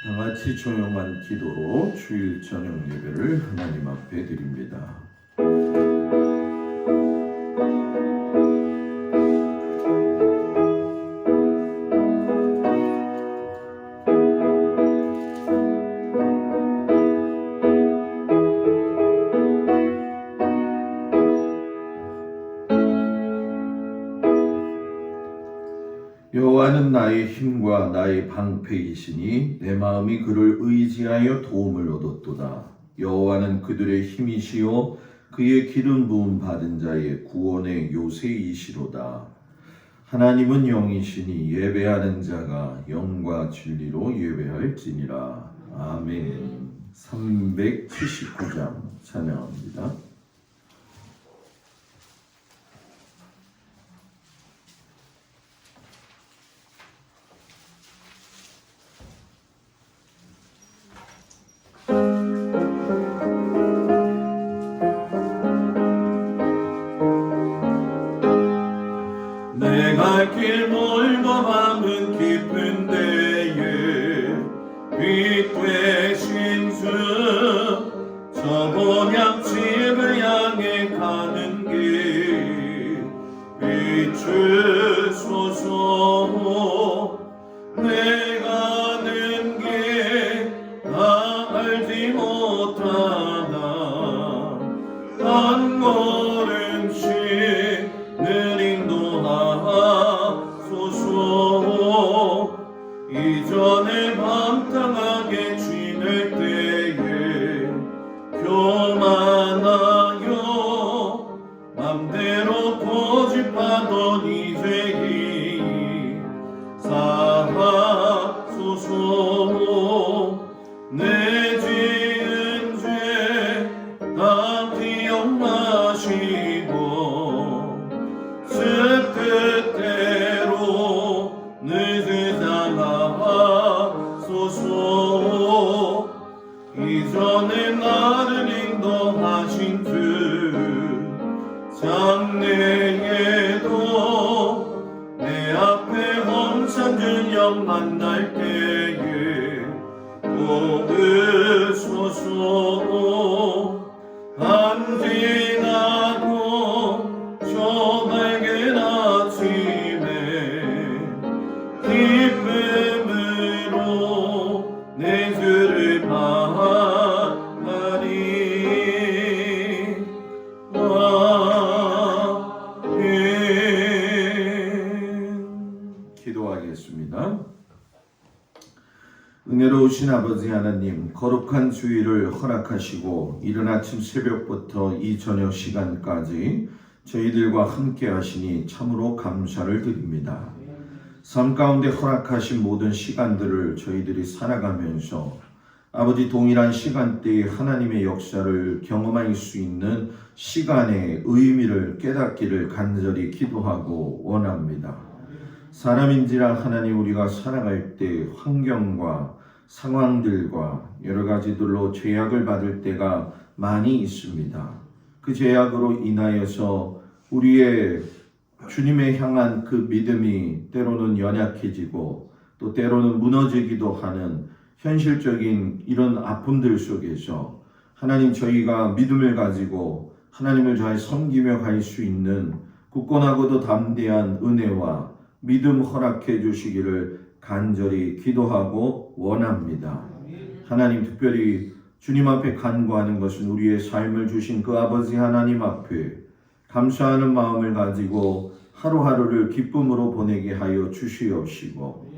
다 같이 조용한 기도로 주일 저녁 예배를 하나님 앞에 드립니다. 여호와는 나의 힘과 나의 방패이시니 내 마음이 그를 의지하여 도움을 얻었도다. 여호와는 그들의 힘이시요 그의 기름 부음 받은 자의 구원의 요새이시로다. 하나님은 영이시니 예배하는 자가 영과 진리로 예배할지니라. 아멘. 379장 찬양합니다. 갈 길 멀고 밤은 깊은 데에 빛 되신 주 저 본향집을 향해 가는 길 비추소서. 내가 아는 길 다 알지 못하나 한 걸음씩 늘 인도하소서. 이전에 방탕하게 지낼 때에 교만하여 맘대로 고집하던 이제이 사하소서. 내 지은 죄 다 기억나시고 뜻대로 늦으지 않아소서. 이전에 나를 인도하신 주 장래에도 내 앞에 험산 영 만날 때에 도우소서. 안 지나고 저 밝은 아침에 기쁨으로 내 주를 만나리. 아멘. 기도하겠습니다. 은혜로우신 아버지 하나님, 거룩한 주일을 허락하시고 이른 아침 새벽부터 이 저녁 시간까지 저희들과 함께 하시니 참으로 감사를 드립니다. 삶 가운데 허락하신 모든 시간들을 저희들이 살아가면서 아버지 동일한 시간대에 하나님의 역사를 경험할 수 있는 시간의 의미를 깨닫기를 간절히 기도하고 원합니다. 사람인지라 하나님, 우리가 살아갈 때 환경과 상황들과 여러 가지들로 죄악을 받을 때가 많이 있습니다. 그 죄악으로 인하여서 우리의 주님에 향한 그 믿음이 때로는 연약해지고 또 때로는 무너지기도 하는 현실적인 이런 아픔들 속에서 하나님, 저희가 믿음을 가지고 하나님을 잘 섬기며 갈 수 있는 굳건하고도 담대한 은혜와 믿음 허락해 주시기를 간절히 기도하고 원합니다. 하나님, 특별히 주님 앞에 간구하는 것은 우리의 삶을 주신 그 아버지 하나님 앞에 감사하는 마음을 가지고 하루하루를 기쁨으로 보내게 하여 주시옵시고,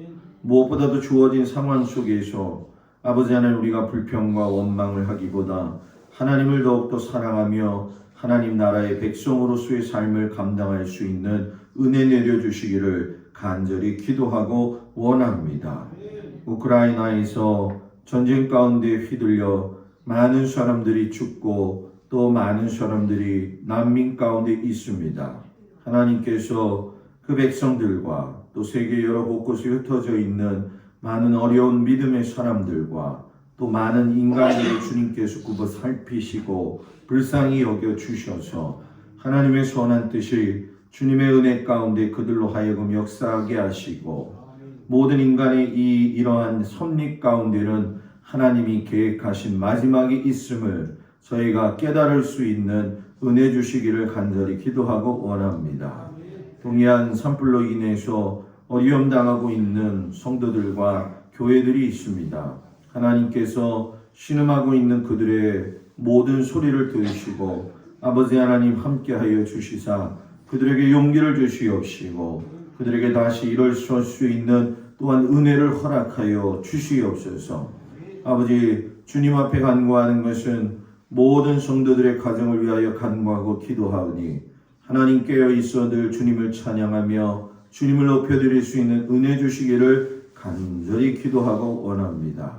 무엇보다도 주어진 상황 속에서 아버지 하나님, 우리가 불평과 원망을 하기보다 하나님을 더욱더 사랑하며 하나님 나라의 백성으로서의 삶을 감당할 수 있는 은혜 내려주시기를 간절히 기도하고 원합니다. 우크라이나에서 전쟁 가운데 휘둘려 많은 사람들이 죽고 또 많은 사람들이 난민 가운데 있습니다. 하나님께서 그 백성들과 또 세계 여러 곳곳에 흩어져 있는 많은 어려운 믿음의 사람들과 또 많은 인간들을 주님께서 굽어 살피시고 불쌍히 여겨 주셔서 하나님의 선한 뜻이 주님의 은혜 가운데 그들로 하여금 역사하게 하시고 모든 인간의 이러한 섭리 가운데는 하나님이 계획하신 마지막이 있음을 저희가 깨달을 수 있는 은혜 주시기를 간절히 기도하고 원합니다. 동해안 산불로 인해서 어려움 당하고 있는 성도들과 교회들이 있습니다. 하나님께서 신음하고 있는 그들의 모든 소리를 들으시고 아버지 하나님 함께하여 주시사 그들에게 용기를 주시옵시고 그들에게 다시 일어설 수 있는 또한 은혜를 허락하여 주시옵소서. 아버지 주님 앞에 간구하는 것은 모든 성도들의 가정을 위하여 간구하고 기도하오니 하나님 깨어 있어 늘 주님을 찬양하며 주님을 높여드릴 수 있는 은혜 주시기를 간절히 기도하고 원합니다.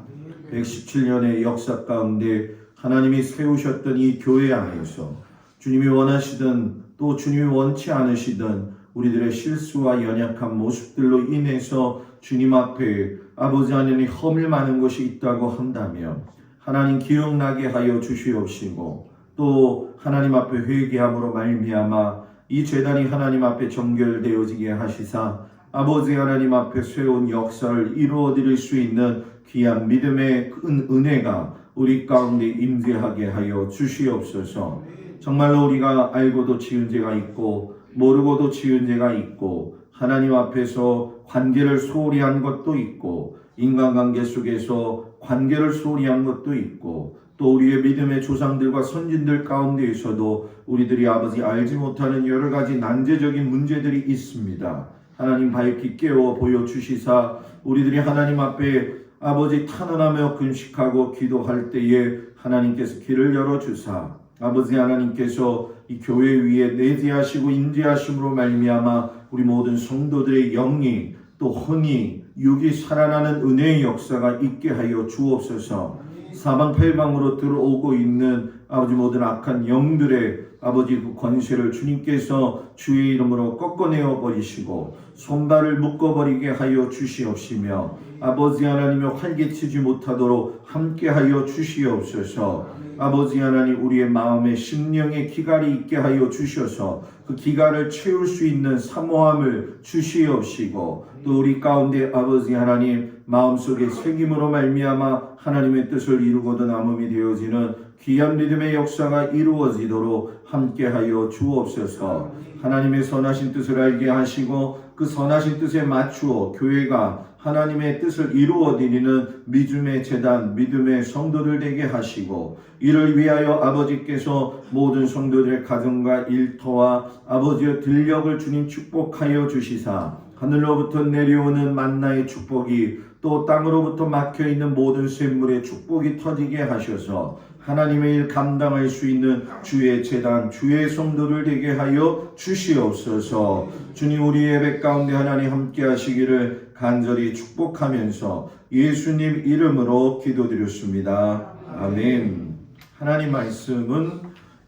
117년의 역사 가운데 하나님이 세우셨던 이 교회 안에서 주님이 원하시든 또 주님이 원치 않으시든 우리들의 실수와 연약한 모습들로 인해서 주님 앞에 아버지 하나님 허물 많은 것이 있다고 한다면 하나님 기억나게 하여 주시옵시고 또 하나님 앞에 회개함으로 말미암아 이 제단이 하나님 앞에 정결되어지게 하시사 아버지 하나님 앞에 세운 역사를 이루어드릴 수 있는 귀한 믿음의 은혜가 우리 가운데 임재하게 하여 주시옵소서. 정말로 우리가 알고도 지은 죄가 있고 모르고도 지은 죄가 있고 하나님 앞에서 관계를 소홀히 한 것도 있고 인간관계 속에서 관계를 소홀히 한 것도 있고 또 우리의 믿음의 조상들과 선진들 가운데에서도 우리들이 아버지 알지 못하는 여러 가지 난제적인 문제들이 있습니다. 하나님 밝히 깨워 보여주시사 우리들이 하나님 앞에 아버지 탄원하며 금식하고 기도할 때에 하나님께서 길을 열어주사 아버지 하나님께서 이 교회 위에 내재하시고 인재하심으로 말미암아 우리 모든 성도들의 영이 또 혼이 육이 살아나는 은혜의 역사가 있게 하여 주옵소서. 사방팔방으로 들어오고 있는 아버지 모든 악한 영들의 아버지 그 권세를 주님께서 주의 이름으로 꺾어내어 버리시고 손발을 묶어버리게 하여 주시옵시며 아버지 하나님의 활개치지 못하도록 함께하여 주시옵소서. 아버지 하나님 우리의 마음에 심령의 기갈이 있게 하여 주셔서 그 기갈을 채울 수 있는 사모함을 주시옵시고 또 우리 가운데 아버지 하나님 마음속에 새김으로 말미암아 하나님의 뜻을 이루고도 남음이 되어지는 귀한 믿음의 역사가 이루어지도록 함께하여 주옵소서. 하나님의 선하신 뜻을 알게 하시고 그 선하신 뜻에 맞추어 교회가 하나님의 뜻을 이루어드리는 믿음의 재단, 믿음의 성도들 되게 하시고 이를 위하여 아버지께서 모든 성도들의 가정과 일터와 아버지의 들력을 주님 축복하여 주시사 하늘로부터 내려오는 만나의 축복이 또 땅으로부터 막혀있는 모든 샘물의 축복이 터지게 하셔서 하나님의 일 감당할 수 있는 주의 재단, 주의 성도들 되게 하여 주시옵소서. 주님 우리 예배 가운데 하나님 함께 하시기를 간절히 축복하면서 예수님 이름으로 기도드렸습니다. 아멘. 하나님 말씀은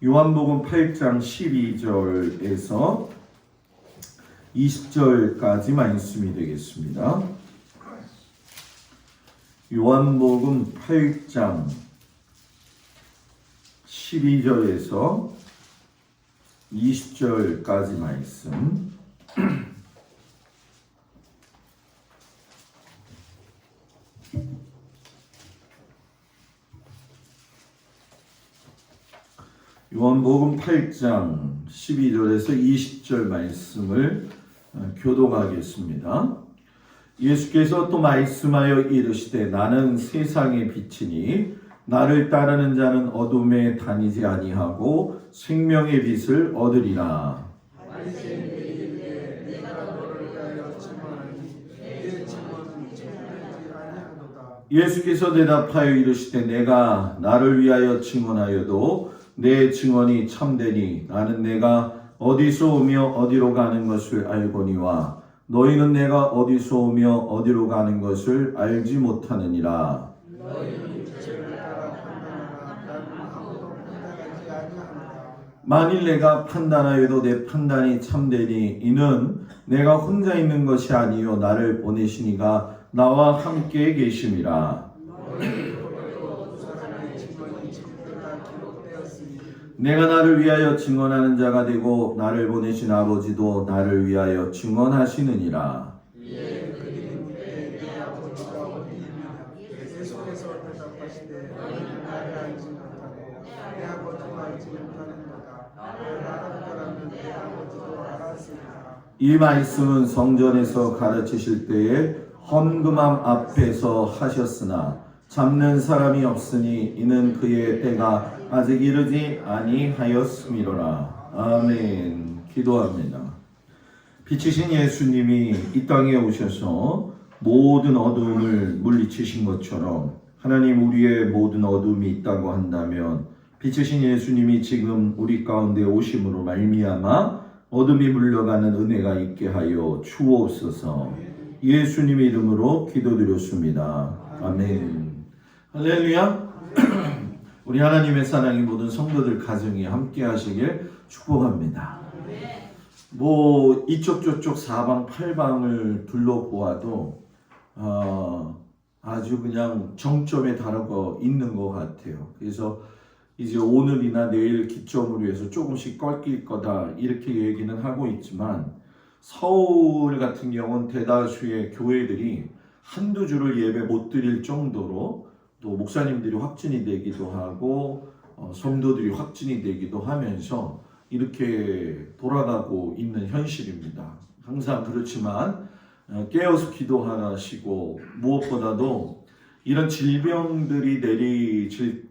요한복음 8장 12절에서 20절까지 말씀이 되겠습니다. 요한복음 8장 12절에서 20절까지 말씀. 요한복음 8장 12절에서 20절 말씀을 교독하겠습니다. 예수께서 또 말씀하여 이르시되 나는 세상의 빛이니 나를 따르는 자는 어둠에 다니지 아니하고 생명의 빛을 얻으리라. 예수께서 대답하여 이르시되 내가 나를 위하여 증언하여도 내 증언이 참되니 나는 내가 어디서 오며 어디로 가는 것을 알거니와 너희는 내가 어디서 오며 어디로 가는 것을 알지 못하느니라. 만일 내가 판단하여도 내 판단이 참되니 이는 내가 혼자 있는 것이 아니요 나를 보내시니가 나와 함께 계심이라. 내가 나를 위하여 증언하는 자가 되고 나를 보내신 아버지도 나를 위하여 증언하시느니라. 이 말씀은 성전에서 가르치실 때에 헌금함 앞에서 하셨으나 잡는 사람이 없으니 이는 그의 때가 아직 이르지 아니하였음이로라. 아멘. 기도합니다. 빛이신 예수님이 이 땅에 오셔서 모든 어두움을 물리치신 것처럼 하나님, 우리의 모든 어둠이 있다고 한다면 빛이신 예수님이 지금 우리 가운데 오심으로 말미암아 어둠이 물러가는 은혜가 있게 하여 주옵소서. 예수님의 이름으로 기도드렸습니다. 아멘. 할렐루야. 우리 하나님의 사랑이 모든 성도들 가정이 함께 하시길 축복합니다. 뭐 이쪽 저쪽 사방 팔방을 둘러보아도 아주 그냥 정점에 달하고 있는 것 같아요. 그래서 이제 오늘이나 내일 기점으로 해서 조금씩 꺾일 거다 이렇게 얘기는 하고 있지만, 서울 같은 경우는 대다수의 교회들이 한두 주를 예배 못 드릴 정도로 또 목사님들이 확진이 되기도 하고 성도들이 확진이 되기도 하면서 이렇게 돌아가고 있는 현실입니다. 항상 그렇지만 깨어서 기도하시고, 무엇보다도 이런 질병들이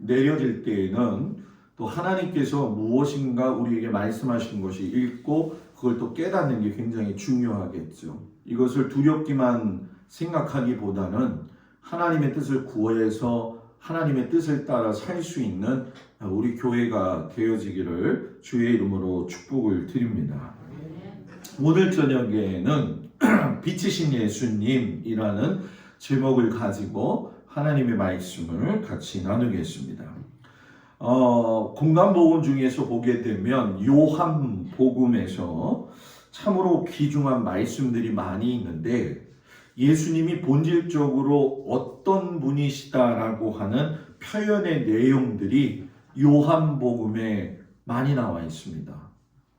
내려질 때에는 또 하나님께서 무엇인가 우리에게 말씀하신 것이 있고 그걸 또 깨닫는 게 굉장히 중요하겠죠. 이것을 두렵기만 생각하기보다는 하나님의 뜻을 구해서 하나님의 뜻을 따라 살 수 있는 우리 교회가 되어지기를 주의 이름으로 축복을 드립니다. 오늘 저녁에는 빛이신 예수님이라는 제목을 가지고 하나님의 말씀을 같이 나누겠습니다. 공간복음 중에서 보게 되면 요한복음에서 참으로 귀중한 말씀들이 많이 있는데, 예수님이 본질적으로 어떤 분이시다라고 하는 표현의 내용들이 요한복음에 많이 나와 있습니다.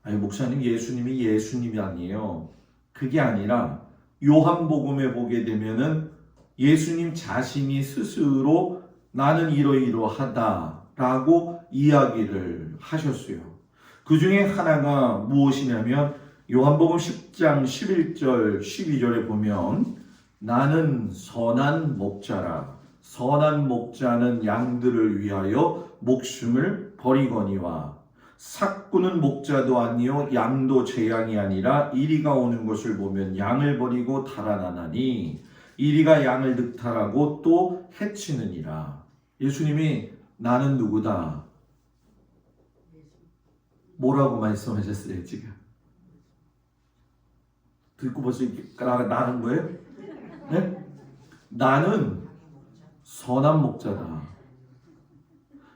아니, 목사님, 예수님이 예수님이 아니에요. 그게 아니라 요한복음에 보게 되면은 예수님 자신이 스스로 나는 이러이러하다라고 이야기를 하셨어요. 그 중에 하나가 무엇이냐면 요한복음 10장 11절 12절에 보면 나는 선한 목자라. 선한 목자는 양들을 위하여 목숨을 버리거니와 삭구는 목자도 아니요 양도 제 양이 아니라 이리가 오는 것을 보면 양을 버리고 달아나나니 이리가 양을 늑탈하고 또 해치느니라. 예수님이 나는 누구다? 뭐라고 말씀하셨어요 지금? 듣고 벌써 나는 거예요? 네? 나는 선한 목자다.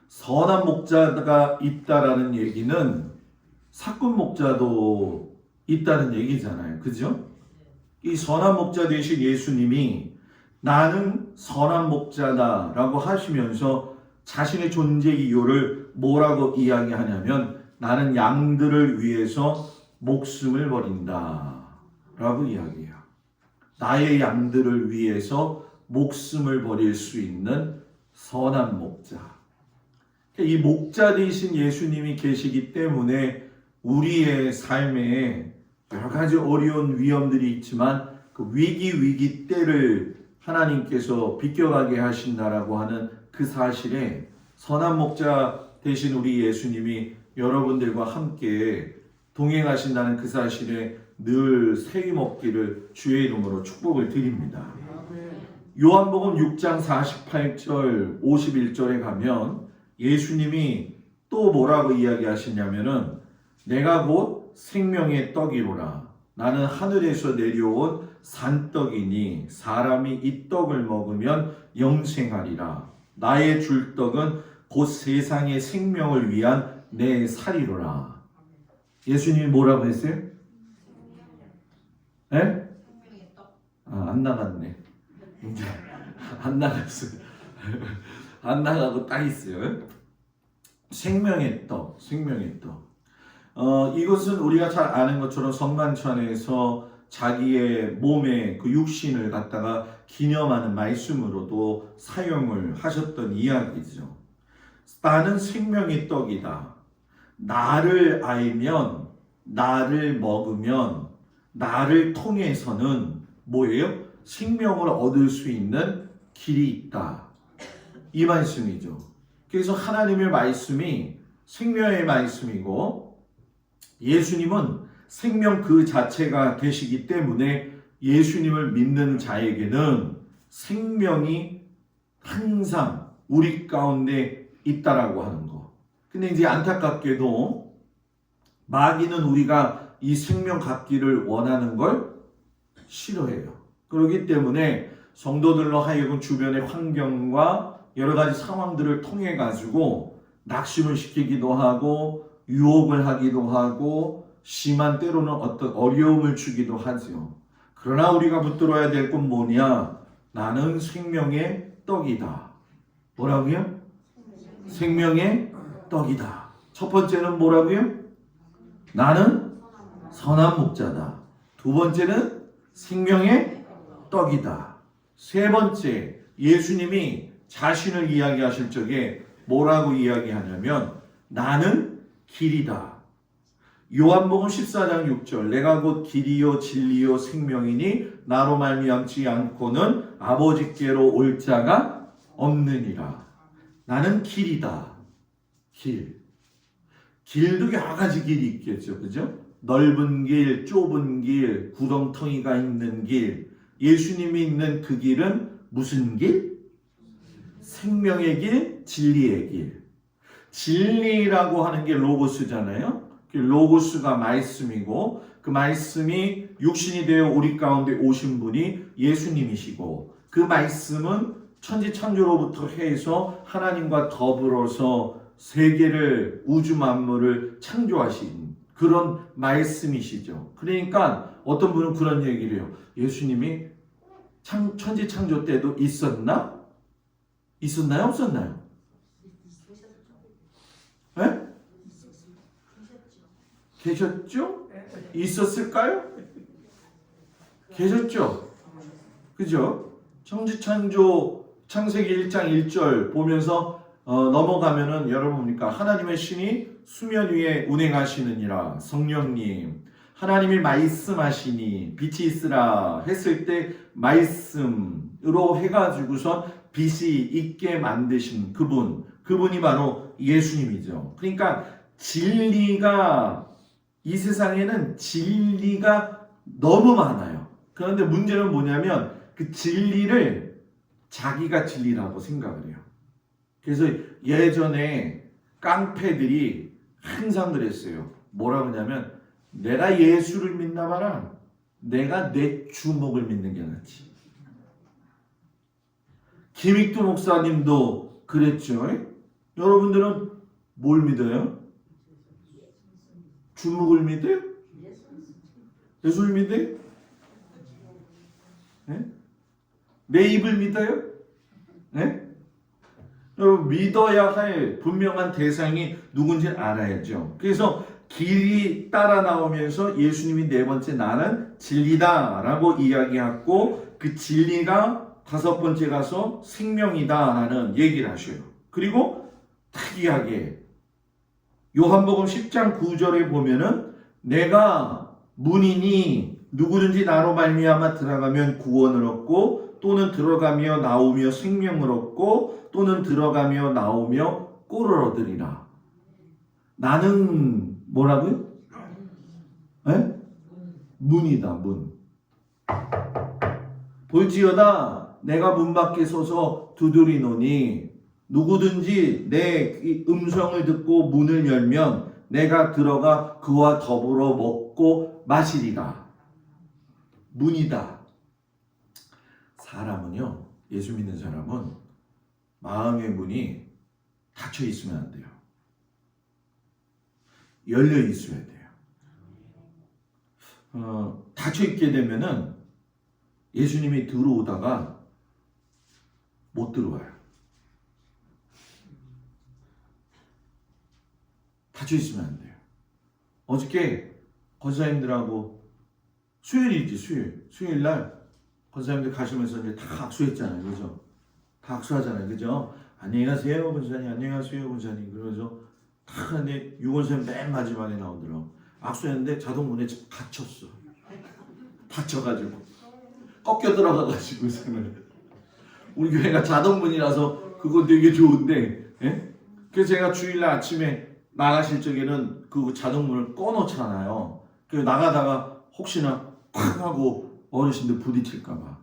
선한 목자가 있다라는 얘기는 삭군 목자도 있다는 얘기잖아요. 그죠? 이 선한 목자 되신 예수님이 나는 선한 목자다라고 하시면서 자신의 존재 이유를 뭐라고 이야기하냐면 나는 양들을 위해서 목숨을 버린다 라고 이야기해요. 나의 양들을 위해서 목숨을 버릴 수 있는 선한 목자. 이 목자 되신 예수님이 계시기 때문에 우리의 삶에 여러 가지 어려운 위험들이 있지만 그 위기 때를 하나님께서 비껴가게 하신다라고 하는 그 사실에 선한 목자 되신 우리 예수님이 여러분들과 함께 동행하신다는 그 사실에 늘 세임 없기를 주의 이름으로 축복을 드립니다. 요한복음 6장 48절 51절에 가면 예수님이 또 뭐라고 이야기하시냐면은 내가 곧 생명의 떡이로라. 나는 하늘에서 내려온 산떡이니 사람이 이 떡을 먹으면 영생하리라. 나의 줄 떡은 곧 세상의 생명을 위한 내 살이로라. 예수님이 뭐라고 했어요? 네? 안 나갔네. 이제 안 나갔어요. 안 나가고 딱 있어요. 생명의 떡, 생명의 떡. 이것은 우리가 잘 아는 것처럼 성만찬에서 자기의 몸의 그 육신을 갖다가 기념하는 말씀으로도 사용을 하셨던 이야기죠. 나는 생명의 떡이다. 나를 알면, 나를 먹으면 나를 통해서는 뭐예요? 생명을 얻을 수 있는 길이 있다. 이 말씀이죠. 그래서 하나님의 말씀이 생명의 말씀이고 예수님은 생명 그 자체가 되시기 때문에 예수님을 믿는 자에게는 생명이 항상 우리 가운데 있다라고 하는 거. 근데 이제 안타깝게도 마귀는 우리가 이 생명 갖기를 원하는 걸 싫어해요. 그렇기 때문에 성도들로 하여금 주변의 환경과 여러 가지 상황들을 통해 가지고 낙심을 시키기도 하고 유혹을 하기도 하고 심한 때로는 어떤 어려움을 주기도 하죠. 그러나 우리가 붙들어야 될 건 뭐냐? 나는 생명의 떡이다. 뭐라고요? 생명의 떡이다. 첫 번째는 뭐라고요? 나는 선한 목자다. 두 번째는 생명의 떡이다. 세 번째, 예수님이 자신을 이야기하실 적에 뭐라고 이야기하냐면 나는 길이다. 요한복음 14장 6절 내가 곧 길이요 진리요 생명이니 나로 말미암지 않고는 아버지께로 올 자가 없느니라. 나는 길이다. 길도 여러 가지 길이 있겠죠. 그죠? 넓은 길, 좁은 길, 구렁텅이가 있는 길. 예수님이 있는 그 길은 무슨 길? 생명의 길, 진리의 길. 진리라고 하는 게 로고스잖아요. 로고스가 말씀이고 그 말씀이 육신이 되어 우리 가운데 오신 분이 예수님이시고 그 말씀은 천지창조로부터 해서 하나님과 더불어서 세계를 우주 만물을 창조하신 그런 말씀이시죠. 그러니까 어떤 분은 그런 얘기를 해요. 예수님이 천지창조 때도 있었나? 있었나요? 없었나요? 네? 계셨죠? 있었을까요? 계셨죠? 그죠? 천지창조 창세기 1장 1절 보면서 넘어가면은 여러분 보니까 하나님의 신이 수면 위에 운행하시느니라. 성령님 하나님이 말씀하시니 빛이 있으라 했을 때 말씀으로 해가지고선 빛이 있게 만드신 그분이 바로 예수님이죠. 그러니까 진리가 이 세상에는 진리가 너무 많아요. 그런데 문제는 뭐냐면 그 진리를 자기가 진리라고 생각을 해요. 그래서 예전에 깡패들이 항상 그랬어요. 뭐라고 하냐면 내가 예수를 믿나 봐라. 내가 내 주먹을 믿는 게 낫지. 김익두 목사님도 그랬죠. 여러분들은 뭘 믿어요? 주먹을 믿어요? 예수를 믿어요? 네? 내 입을 믿어요? 네? 여러분 믿어야 할 분명한 대상이 누군지 알아야죠. 그래서 길이 따라 나오면서 예수님이 네 번째 나는 진리다라고 이야기하고 그 진리가 다섯 번째 가서 생명이다라는 얘기를 하셔요. 그리고 특이하게 요한복음 10장 9절에 보면은 내가 문이니 누구든지 나로 말미암아 들어가면 구원을 얻고 또는 들어가며 나오며 생명을 얻고 또는 들어가며 나오며 꼴을 얻으리라. 나는 뭐라고요? 에? 문이다. 문. 볼지어다 내가 문 밖에 서서 두드리노니 누구든지 내 음성을 듣고 문을 열면 내가 들어가 그와 더불어 먹고 마시리라. 문이다. 사람은요, 예수 믿는 사람은 마음의 문이 닫혀 있으면 안 돼요. 열려 있어야 돼요. 닫혀 있게 되면은 예수님이 들어오다가 못 들어와요. 닫혀 있으면 안 돼요. 어저께 권사님들하고 수요일날 권사님들 가시면서 이제 다 악수했잖아요. 그죠? 다 악수하잖아요. 그죠? 안녕히 가세요, 권사님. 안녕히 가세요, 권사님. 그러면서 다 근데 유권사님 맨 마지막에 나오더라고. 악수했는데 자동문에 갇혔어. 다쳐가지고 꺾여 들어가가지고서는 우리 교회가 자동문이라서 그거 되게 좋은데, 예? 그래서 제가 주일날 아침에 나가실 적에는 그 자동문을 꺼놓잖아요. 그래서 나가다가 혹시나 쾅 하고 어르신들 부딪힐까봐.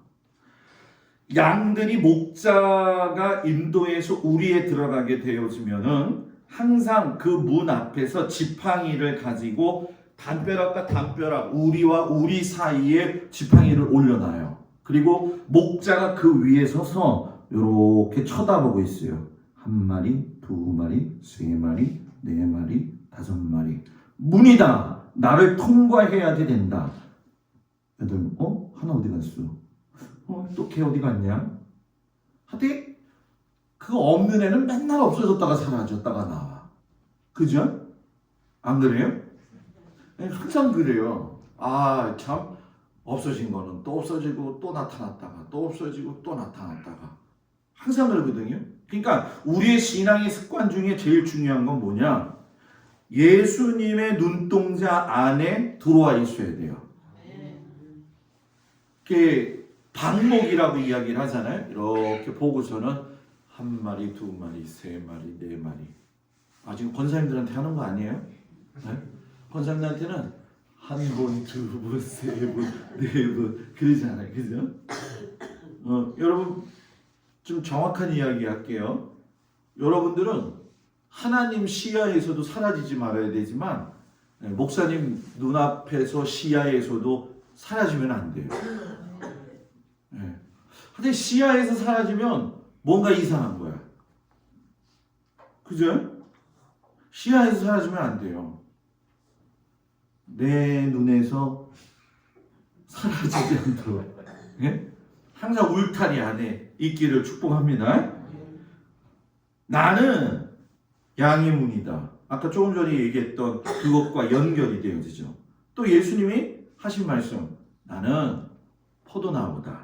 양들이 목자가 인도해서 우리에 들어가게 되어지면은 항상 그 문 앞에서 지팡이를 가지고 담벼락과 담벼락, 우리와 우리 사이에 지팡이를 올려놔요. 그리고 목자가 그 위에 서서 이렇게 쳐다보고 있어요. 한 마리, 두 마리, 세 마리, 네 마리, 다섯 마리. 문이다. 나를 통과해야 된다. 애들, 하나 어디 갔어? 또 걔 어디 갔냐? 하여튼 그거 없는 애는 맨날 없어졌다가 사라졌다가 나와. 그죠? 안 그래요? 항상 그래요. 아, 참 없어진 거는 또 없어지고 또 나타났다가 또 없어지고 또 나타났다가 항상 그러거든요. 그러니까 우리의 신앙의 습관 중에 제일 중요한 건 뭐냐? 예수님의 눈동자 안에 들어와 있어야 돼요. 이렇게 방목이라고 이야기를 하잖아요. 이렇게 보고서는 한 마리, 두 마리, 세 마리, 네 마리. 지금 권사님들한테 하는 거 아니에요? 네? 권사님들한테는 한 번, 두 번, 세 번, 네 번 그러잖아요. 그죠? 여러분 좀 정확한 이야기 할게요. 여러분들은 하나님 시야에서도 사라지지 말아야 되지만 목사님 눈앞에서 시야에서도 사라지면 안 돼요. 근데 시야에서 사라지면 뭔가 이상한 거야. 그죠? 시야에서 사라지면 안 돼요. 내 눈에서 사라지지 않도록 항상 울타리 안에 있기를 축복합니다. 나는 양의 문이다. 아까 조금 전에 얘기했던 그것과 연결이 되어지죠. 또 예수님이 하신 말씀, 나는 포도나무다.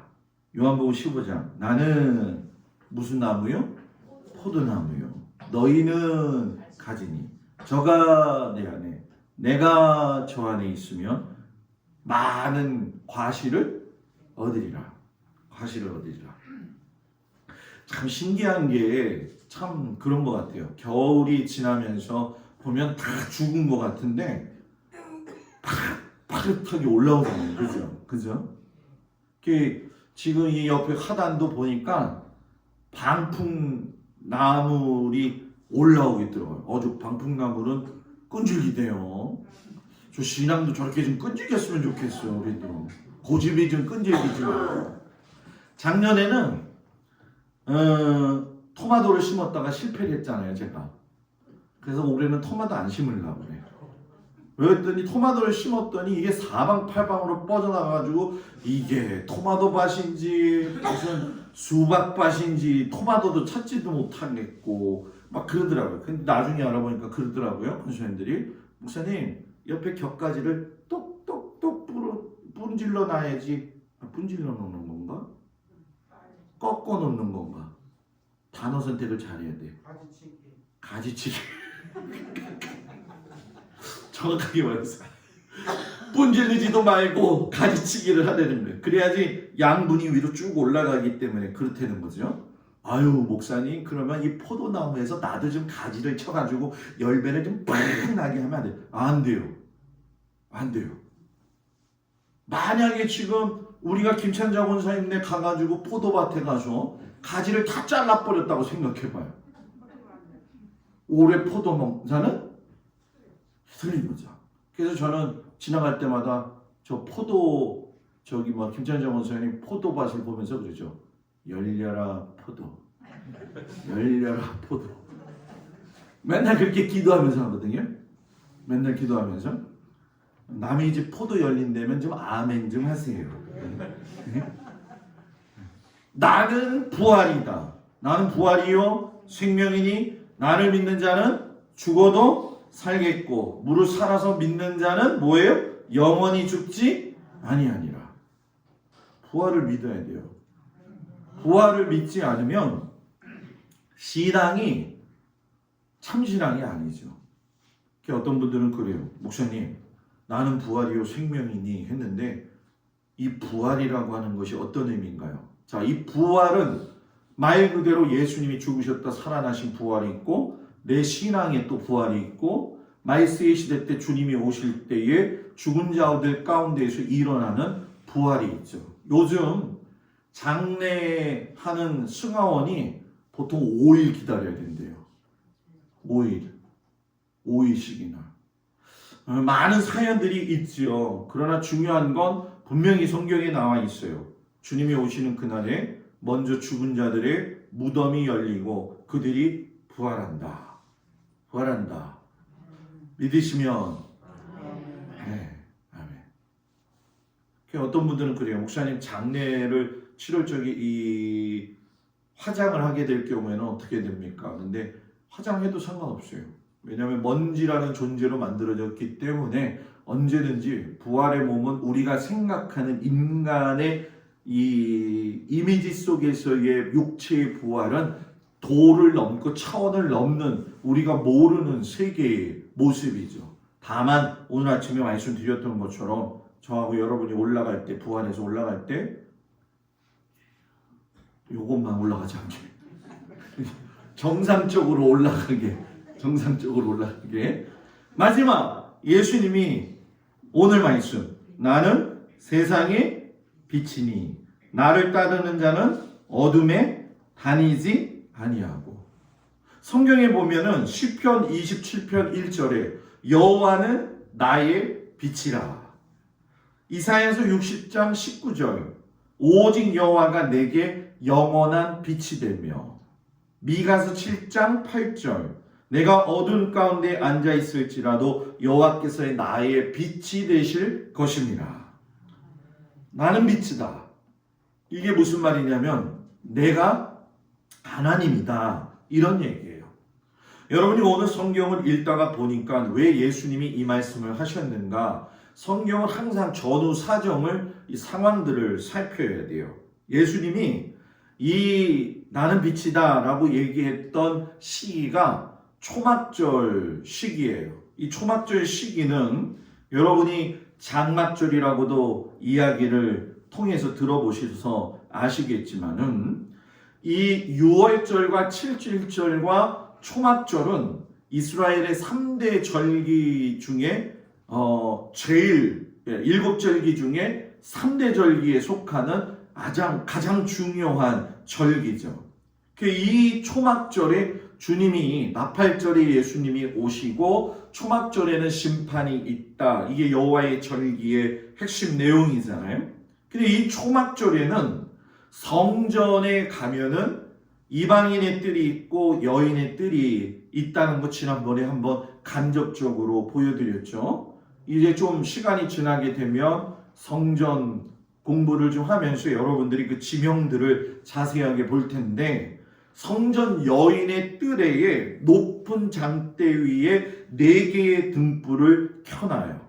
요한복음 15장, 나는 무슨 나무요? 포도나무요. 너희는 가지니 저가 내 안에 내가 저 안에 있으면 많은 과실을 얻으리라. 과실을 얻으리라. 참 신기한 게 참 그런 것 같아요. 겨울이 지나면서 보면 다 죽은 것 같은데 파릇파릇하게 올라오잖아요. 그죠? 그죠? 지금 이 옆에 하단도 보니까 방풍나물이 올라오고 있더라고요. 저 방풍나물은 끈질기대요. 저 신앙도 저렇게 좀 끈질겼으면 좋겠어요. 우리도 고집이 좀 끈질기지 말고. 작년에는 토마토를 심었다가 실패를 했잖아요. 제가. 그래서 올해는 토마토 안 심으려고 그래요. 왜 그랬더니 토마토를 심었더니 이게 사방팔방으로 뻗어나가지고 이게 토마토 밭인지 무슨 수박 밭인지 토마토도 찾지도 못하겠고 막 그러더라고요. 근데 나중에 알아보니까 그러더라고요. 권수님들이 목사님 옆에 격가지를 똑똑똑 분질러 놔야지. 분질러 놓는 건가? 꺾어 놓는 건가? 단어 선택을 잘해야 돼. 가지치기. 정확하게 말해서 분질리지도 말고 가지치기를 하려는 거예요. 그래야지 양분이 위로 쭉 올라가기 때문에 그렇다는 거죠. 아유 목사님 그러면 이 포도나무에서 나도 좀 가지를 쳐가지고 열매를 좀 팍 나게 하면 안 돼요. 안 돼요. 안 돼요. 만약에 지금 우리가 김찬자 권사님네 가가지고 포도밭에 가서 가지를 다 잘라버렸다고 생각해봐요. 올해 포도 농사는 틀린 거죠. 그래서 저는 지나갈 때마다 저 포도 김찬자 권사님 포도밭을 보면서 그러죠. 열려라 포도, 열려라 포도. 맨날 그렇게 기도하면서 하거든요. 맨날 기도하면서 남의 집 포도 열린다면 좀 아멘 좀 하세요. 나는 부활이다. 나는 부활이요 생명이니 나를 믿는 자는 죽어도 살겠고 무릇 살아서 믿는 자는 뭐예요? 영원히 죽지 아니하니라. 부활을 믿어야 돼요. 부활을 믿지 않으면 신앙이 참신앙이 아니죠. 어떤 분들은 그래요. 목사님 나는 부활이요 생명이니 했는데 이 부활이라고 하는 것이 어떤 의미인가요? 자, 이 부활은 말 그대로 예수님이 죽으셨다 살아나신 부활이 있고 내 신앙에 또 부활이 있고 말세의 시대 때 주님이 오실 때에 죽은 자들 가운데에서 일어나는 부활이 있죠. 요즘 장례하는 승하원이 보통 5일 기다려야 된대요. 5일씩이나. 많은 사연들이 있죠. 그러나 중요한 건 분명히 성경에 나와 있어요. 주님이 오시는 그날에 먼저 죽은 자들의 무덤이 열리고 그들이 부활한다. 부활한다. 믿으시면 네, 아멘. 어떤 분들은 그래요. 목사님 장례를 7월 쪽에 이 화장을 하게 될 경우에는 어떻게 됩니까? 근데 화장해도 상관없어요. 왜냐하면 먼지라는 존재로 만들어졌기 때문에 언제든지 부활의 몸은 우리가 생각하는 인간의 이 이미지 속에서의 육체의 부활은 도를 넘고 차원을 넘는 우리가 모르는 세계의 모습이죠. 다만 오늘 아침에 말씀드렸던 것처럼 저하고 여러분이 올라갈 때 부활해서 올라갈 때 요것만 올라가지 않게 정상적으로 올라가게 마지막 예수님이 오늘 말씀 나는 세상의 빛이니 나를 따르는 자는 어둠에 다니지 아니하고 성경에 보면은 시편 27편 1절에 여호와는 나의 빛이라 이사야서 60장 19절 오직 여호와가 내게 영원한 빛이 되며 미가서 7장 8절 내가 어두운 가운데 앉아 있을지라도 여호와께서 나의 빛이 되실 것입니다. 나는 빛이다. 이게 무슨 말이냐면 내가 하나님이다. 이런 얘기예요. 여러분이 오늘 성경을 읽다가 보니까 왜 예수님이 이 말씀을 하셨는가? 성경은 항상 전후 사정을 이 상황들을 살펴야 돼요. 예수님이 이 나는 빛이다 라고 얘기했던 시기가 초막절 시기예요. 이 초막절 시기는 여러분이 장막절이라고도 이야기를 통해서 들어보셔서 아시겠지만은 이 6월절과 7절과 초막절은 이스라엘의 3대 절기 중에 제일 7절기 중에 3대 절기에 속하는 가장 중요한 절기죠. 이 초막절에 주님이 나팔절에 예수님이 오시고 초막절에는 심판이 있다. 이게 여호와의 절기의 핵심 내용이잖아요. 근데 이 초막절에는 성전에 가면은 이방인의 뜰이 있고 여인의 뜰이 있다는 거 지난번에 한번 간접적으로 보여드렸죠. 이제 좀 시간이 지나게 되면 성전 공부를 좀 하면서 여러분들이 그 지명들을 자세하게 볼 텐데 성전 여인의 뜰에 높은 장대 위에 4개의 등불을 켜놔요.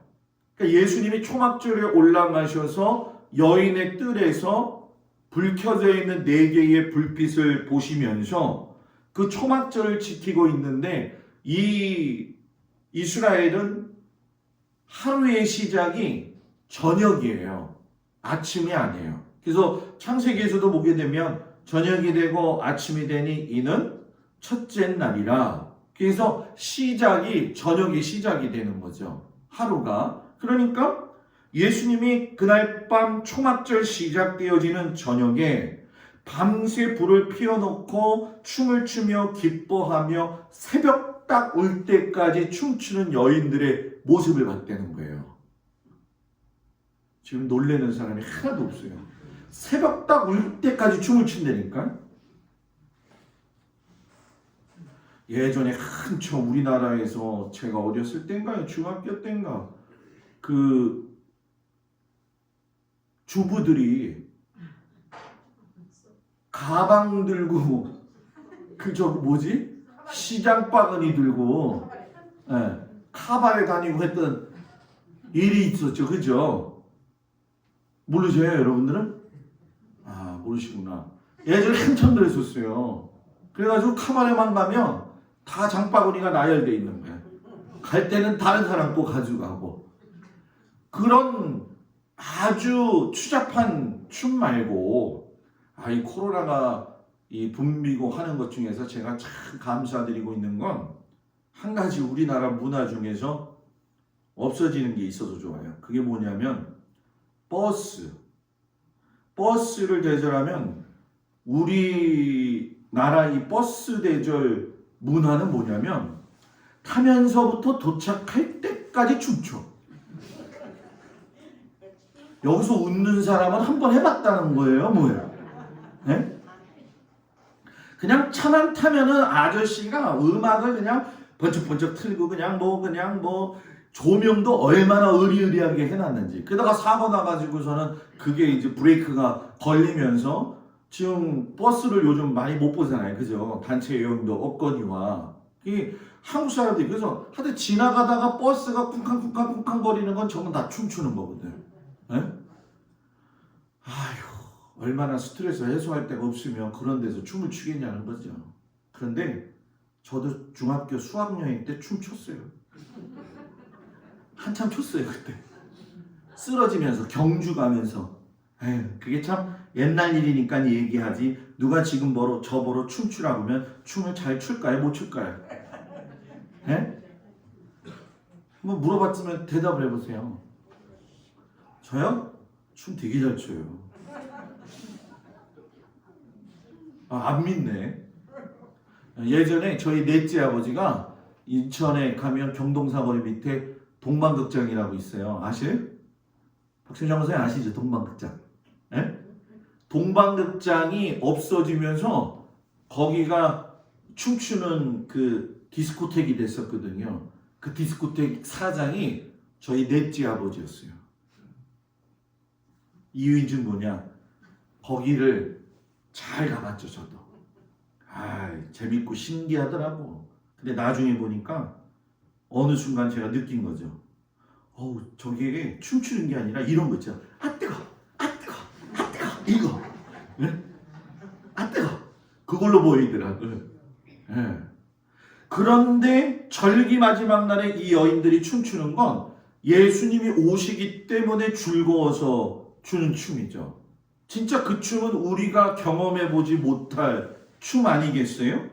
그러니까 예수님이 초막절에 올라가셔서 여인의 뜰에서 불 켜져 있는 4개의 불빛을 보시면서 그 초막절을 지키고 있는데 이 이스라엘은 하루의 시작이 저녁이에요. 아침이 아니에요. 그래서 창세기에서도 보게 되면 저녁이 되고 아침이 되니 이는 첫째 날이라. 그래서 저녁이 시작이 되는 거죠. 하루가. 그러니까 예수님이 그날 밤 초막절 시작되어지는 저녁에 밤새 불을 피워놓고 춤을 추며 기뻐하며 새벽 딱 올 때까지 춤추는 여인들의 모습을 봤다는 거예요. 지금 놀래는 사람이 하나도 없어요. 새벽 딱 올 때까지 춤을 춘다니까. 예전에 한참 우리나라에서 제가 어렸을 때인가요? 중학교 때인가? 그 주부들이 가방 들고 시장 바구니 들고 카바레 다니고 했던 일이 있었죠. 그죠? 모르세요, 여러분들은? 아, 모르시구나. 예전에 한참 그랬었어요. 그래가지고 카바레만 가면 다 장바구니가 나열되어 있는 거예요. 갈 때는 다른 사람 거 가지고 가고. 그런 아주 추잡한 춤 말고 이 코로나가 이 붐비고 하는 것 중에서 제가 참 감사드리고 있는 건 한 가지 우리나라 문화 중에서 없어지는 게 있어서 좋아요. 그게 뭐냐면 버스를 대절하면 우리나라 이 버스 대절 문화는 뭐냐면 타면서부터 도착할 때까지 춤춰. 여기서 웃는 사람은 한 번 해봤다는 거예요, 뭐예요? 네? 그냥 차만 타면은 아저씨가 음악을 그냥 번쩍번쩍 틀고 그냥 뭐 조명도 얼마나 의리의리하게 해놨는지. 그러다가 사고 나가지고서는 그게 이제 브레이크가 걸리면서 지금 버스를 요즘 많이 못 보잖아요, 그죠? 단체 여행도 없거니와. 이 한국 사람들이 그래서 하여튼 지나가다가 버스가 쿵쾅쿵쾅쿵쾅 거리는 건 전부 다 춤추는 거거든. 네? 아휴, 얼마나 스트레스 해소할 데가 없으면 그런 데서 춤을 추겠냐는 거죠. 그런데 저도 중학교 수학여행 때 춤췄어요. 한참 췄어요 그때. 쓰러지면서 경주 가면서. 에휴, 그게 참 옛날 일이니까 얘기하지. 누가 지금 저보러 춤추라고 하면 춤을 잘 출까요? 못 출까요? 에? 한번 물어봤으면 대답을 해보세요. 저요? 춤 되게 잘 춰요. 안 믿네. 예전에 저희 넷째 아버지가 인천에 가면 경동사거리 밑에 동방극장이라고 있어요. 아세요? 박신장 선생님 아시죠? 동방극장. 예? 동방극장이 없어지면서 거기가 춤추는 그 디스코텍이 됐었거든요. 그 디스코텍 사장이 저희 넷째 아버지였어요. 이유인지 뭐냐? 거기를 잘 가봤죠, 저도. 재밌고 신기하더라고. 근데 나중에 보니까 어느 순간 제가 느낀 거죠. 저게 춤추는 게 아니라 이런 거 있죠. 뜨거, 뜨거, 뜨거, 이거. 네? 뜨거. 그걸로 보이더라고요. 네. 그런데 절기 마지막 날에 이 여인들이 춤추는 건 예수님이 오시기 때문에 즐거워서 추는 춤이죠. 진짜 그 춤은 우리가 경험해보지 못할 춤 아니겠어요?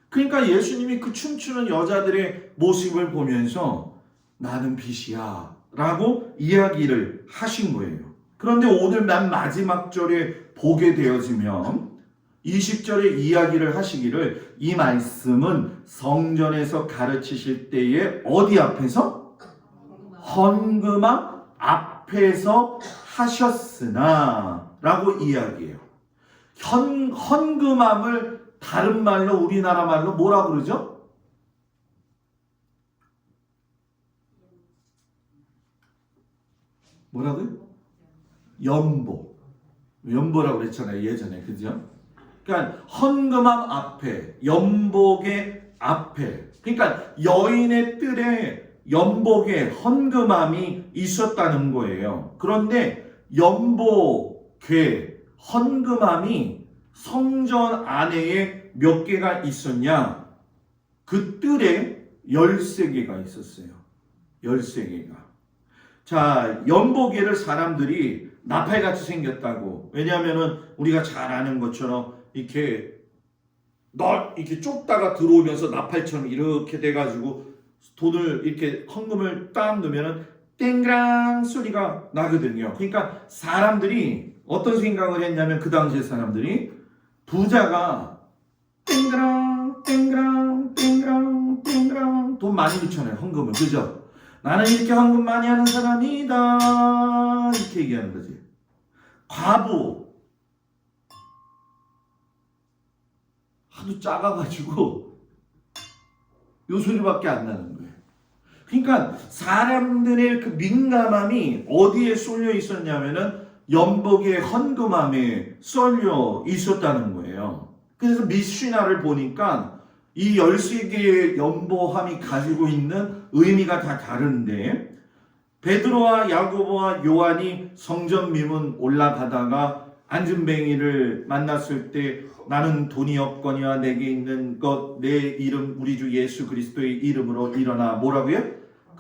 그러니까 예수님이 그 춤추는 여자들의 모습을 보면서 나는 빛이야 라고 이야기를 하신 거예요. 그런데 오늘 맨 마지막 절에 보게 되어지면 20절에 이야기를 하시기를 이 말씀은 성전에서 가르치실 때에 어디 앞에서? 헌금함 앞에서 하셨으나 라고 이야기해요. 헌금함을 다른 말로 우리나라 말로 뭐라 그러죠? 뭐라고요? 연보라고 그랬잖아요 예전에. 그죠? 그러니까 헌금함 앞에, 연복의 앞에, 그러니까 여인의 뜰에 연복의 헌금함이 있었다는 거예요. 그런데 연복의 헌금함이 성전 안에 몇 개가 있었냐? 그 뜰에 13개가 있었어요. 13개가. 자, 연복에를 사람들이 나팔같이 생겼다고. 왜냐하면은 우리가 잘 아는 것처럼 이렇게 좁다가 들어오면서 나팔처럼 이렇게 돼가지고 돈을 이렇게 헌금을 딱 넣으면은 땡그랑 소리가 나거든요. 그러니까 사람들이 어떤 생각을 했냐면 그 당시에 사람들이 부자가 땡그랑 땡그랑 땡그랑 땡그랑 돈 많이 넣잖아요. 헌금을. 그죠? 나는 이렇게 헌금 많이 하는 사람이다 이렇게 얘기하는 거지. 과부 하도 작아가지고 요 소리밖에 안 나는 거예요. 그러니까 사람들의 그 민감함이 어디에 쏠려 있었냐면은 연복의 헌금함에 쏠려 있었다는 거예요. 그래서 미시나를 보니까 이 13개의 연보함이 가지고 있는 의미가 다 다른데, 베드로와 야고보와 요한이 성전 미문 올라가다가 안진뱅이를 만났을 때 나는 돈이 없거니와 내게 있는 것 내 이름 우리 주 예수 그리스도의 이름으로 일어나 뭐라고요?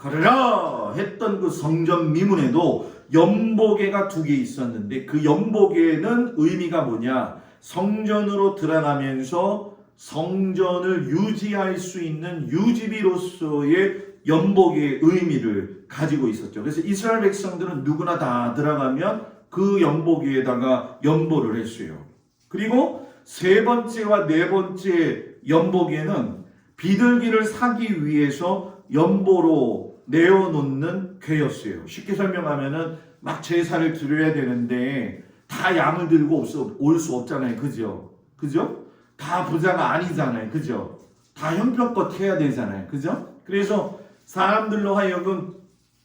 가르라 했던 그 성전 미문에도 연보계가 2개 있었는데 그 연보계는 의미가 뭐냐? 성전으로 들어가면서 성전을 유지할 수 있는 유지비로서의 연복의 의미를 가지고 있었죠. 그래서 이스라엘 백성들은 누구나 다 들어가면 그 연복 위에다가 연보를 했어요. 그리고 3번째와 4번째 연복에는 비둘기를 사기 위해서 연보로 내어놓는 궤였어요. 쉽게 설명하면은 막 제사를 드려야 되는데 다 양을 들고 올 수 없잖아요. 그죠? 그죠? 다 부자가 아니잖아요. 그죠? 다 형편껏 해야 되잖아요. 그죠? 그래서 사람들로 하여금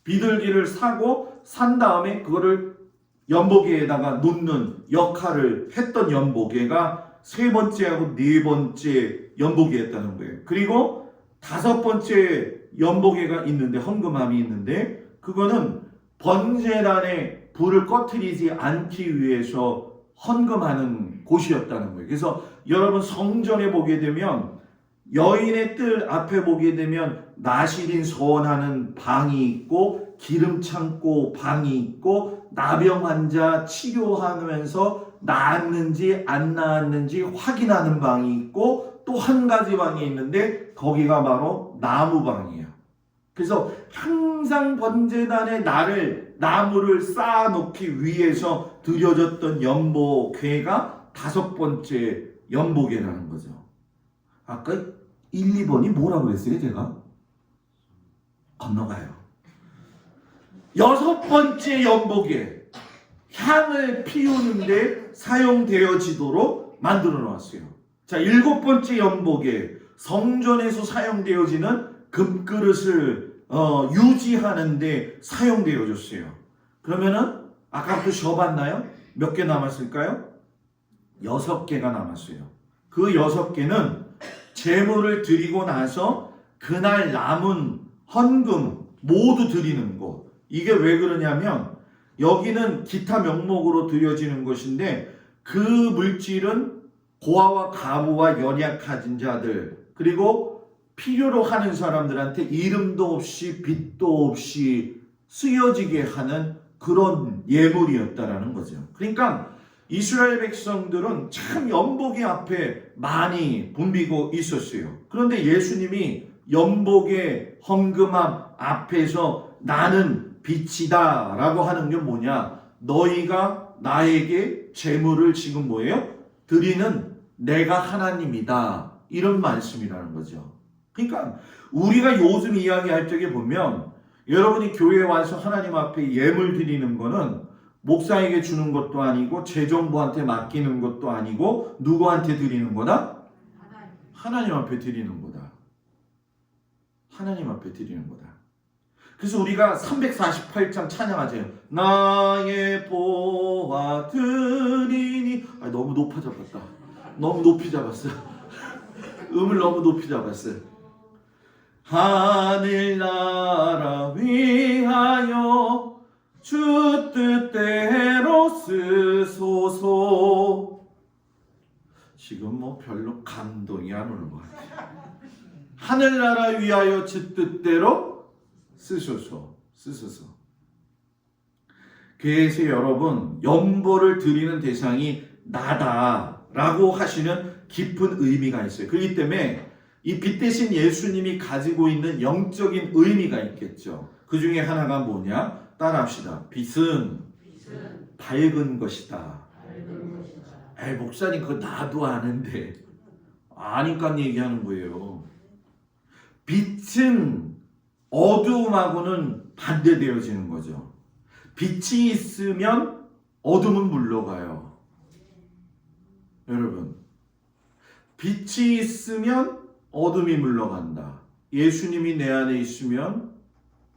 비둘기를 사고 산 다음에 그거를 연보계에다가 놓는 역할을 했던 연보계가 3번째하고 4번째 연보계였다는 거예요. 그리고 5번째 연보계가 있는데 헌금함이 있는데 그거는 번제단에 불을 꺼트리지 않기 위해서 헌금하는 곳이었다는 거예요. 그래서 여러분 성전에 보게 되면 여인의 뜰 앞에 보게 되면 나시린 서원하는 방이 있고 기름 창고 방이 있고 나병 환자 치료하면서 나았는지 안 나았는지 확인하는 방이 있고 또 한 가지 방이 있는데 거기가 바로 나무방이에요. 그래서 항상 번제단에 나무를 쌓아놓기 위해서 드려졌던 연보궤가 5번째 연보궤라는 거죠. 아까 1, 2번이 뭐라고 했어요 제가? 건너가요. 6번째 연보궤 향을 피우는데 사용되어지도록 만들어 놓았어요. 자, 7번째 연보궤 성전에서 사용되어지는 금그릇을 유지하는데 사용되어졌어요. 그러면은 아까부터 쉬어봤나요? 몇 개 남았을까요? 6개가 남았어요. 그 6개는 제물을 드리고 나서 그날 남은 헌금 모두 드리는 것. 이게 왜 그러냐면 여기는 기타 명목으로 드려지는 것인데 그 물질은 고아와 가부와 연약한 자들 그리고 필요로 하는 사람들한테 이름도 없이 빚도 없이 쓰여지게 하는 그런 예물이었다라는 거죠. 그러니까 이스라엘 백성들은 참 연복의 앞에 많이 붐비고 있었어요. 그런데 예수님이 연복의 헌금함 앞에서 나는 빛이다 라고 하는 게 뭐냐? 너희가 나에게 재물을 지금 뭐예요? 드리는 내가 하나님이다. 이런 말씀이라는 거죠. 그러니까 우리가 요즘 이야기할 적에 보면 여러분이 교회에 와서 하나님 앞에 예물 드리는 거는 목사에게 주는 것도 아니고 재정부한테 맡기는 것도 아니고 누구한테 드리는 거다? 하나님 앞에 드리는 거다. 하나님 앞에 드리는 거다. 그래서 우리가 348장 찬양하잖아요. 나의 보화 드리니 너무 높아 잡았다. 너무 높이 잡았어. 음을 너무 높이 잡았어요. 하늘나라 위하여 주 뜻대로 쓰소서. 지금 뭐 별로 감동이 안 오는 것 같아요. 하늘나라 위하여 주 뜻대로 쓰소서. 그래서 여러분 연보를 드리는 대상이 나다라고 하시는 깊은 의미가 있어요. 그렇기 때문에 이 빛 대신 예수님이 가지고 있는 영적인 의미가 있겠죠. 그 중에 하나가 뭐냐? 따라합시다. 빛은 밝은 것이다. 에이, 목사님 그거 나도 아는데 아니까 얘기하는 거예요. 빛은 어두움하고는 반대되어지는 거죠. 빛이 있으면 어둠은 물러가요. 여러분, 빛이 있으면 어둠이 물러간다. 예수님이 내 안에 있으면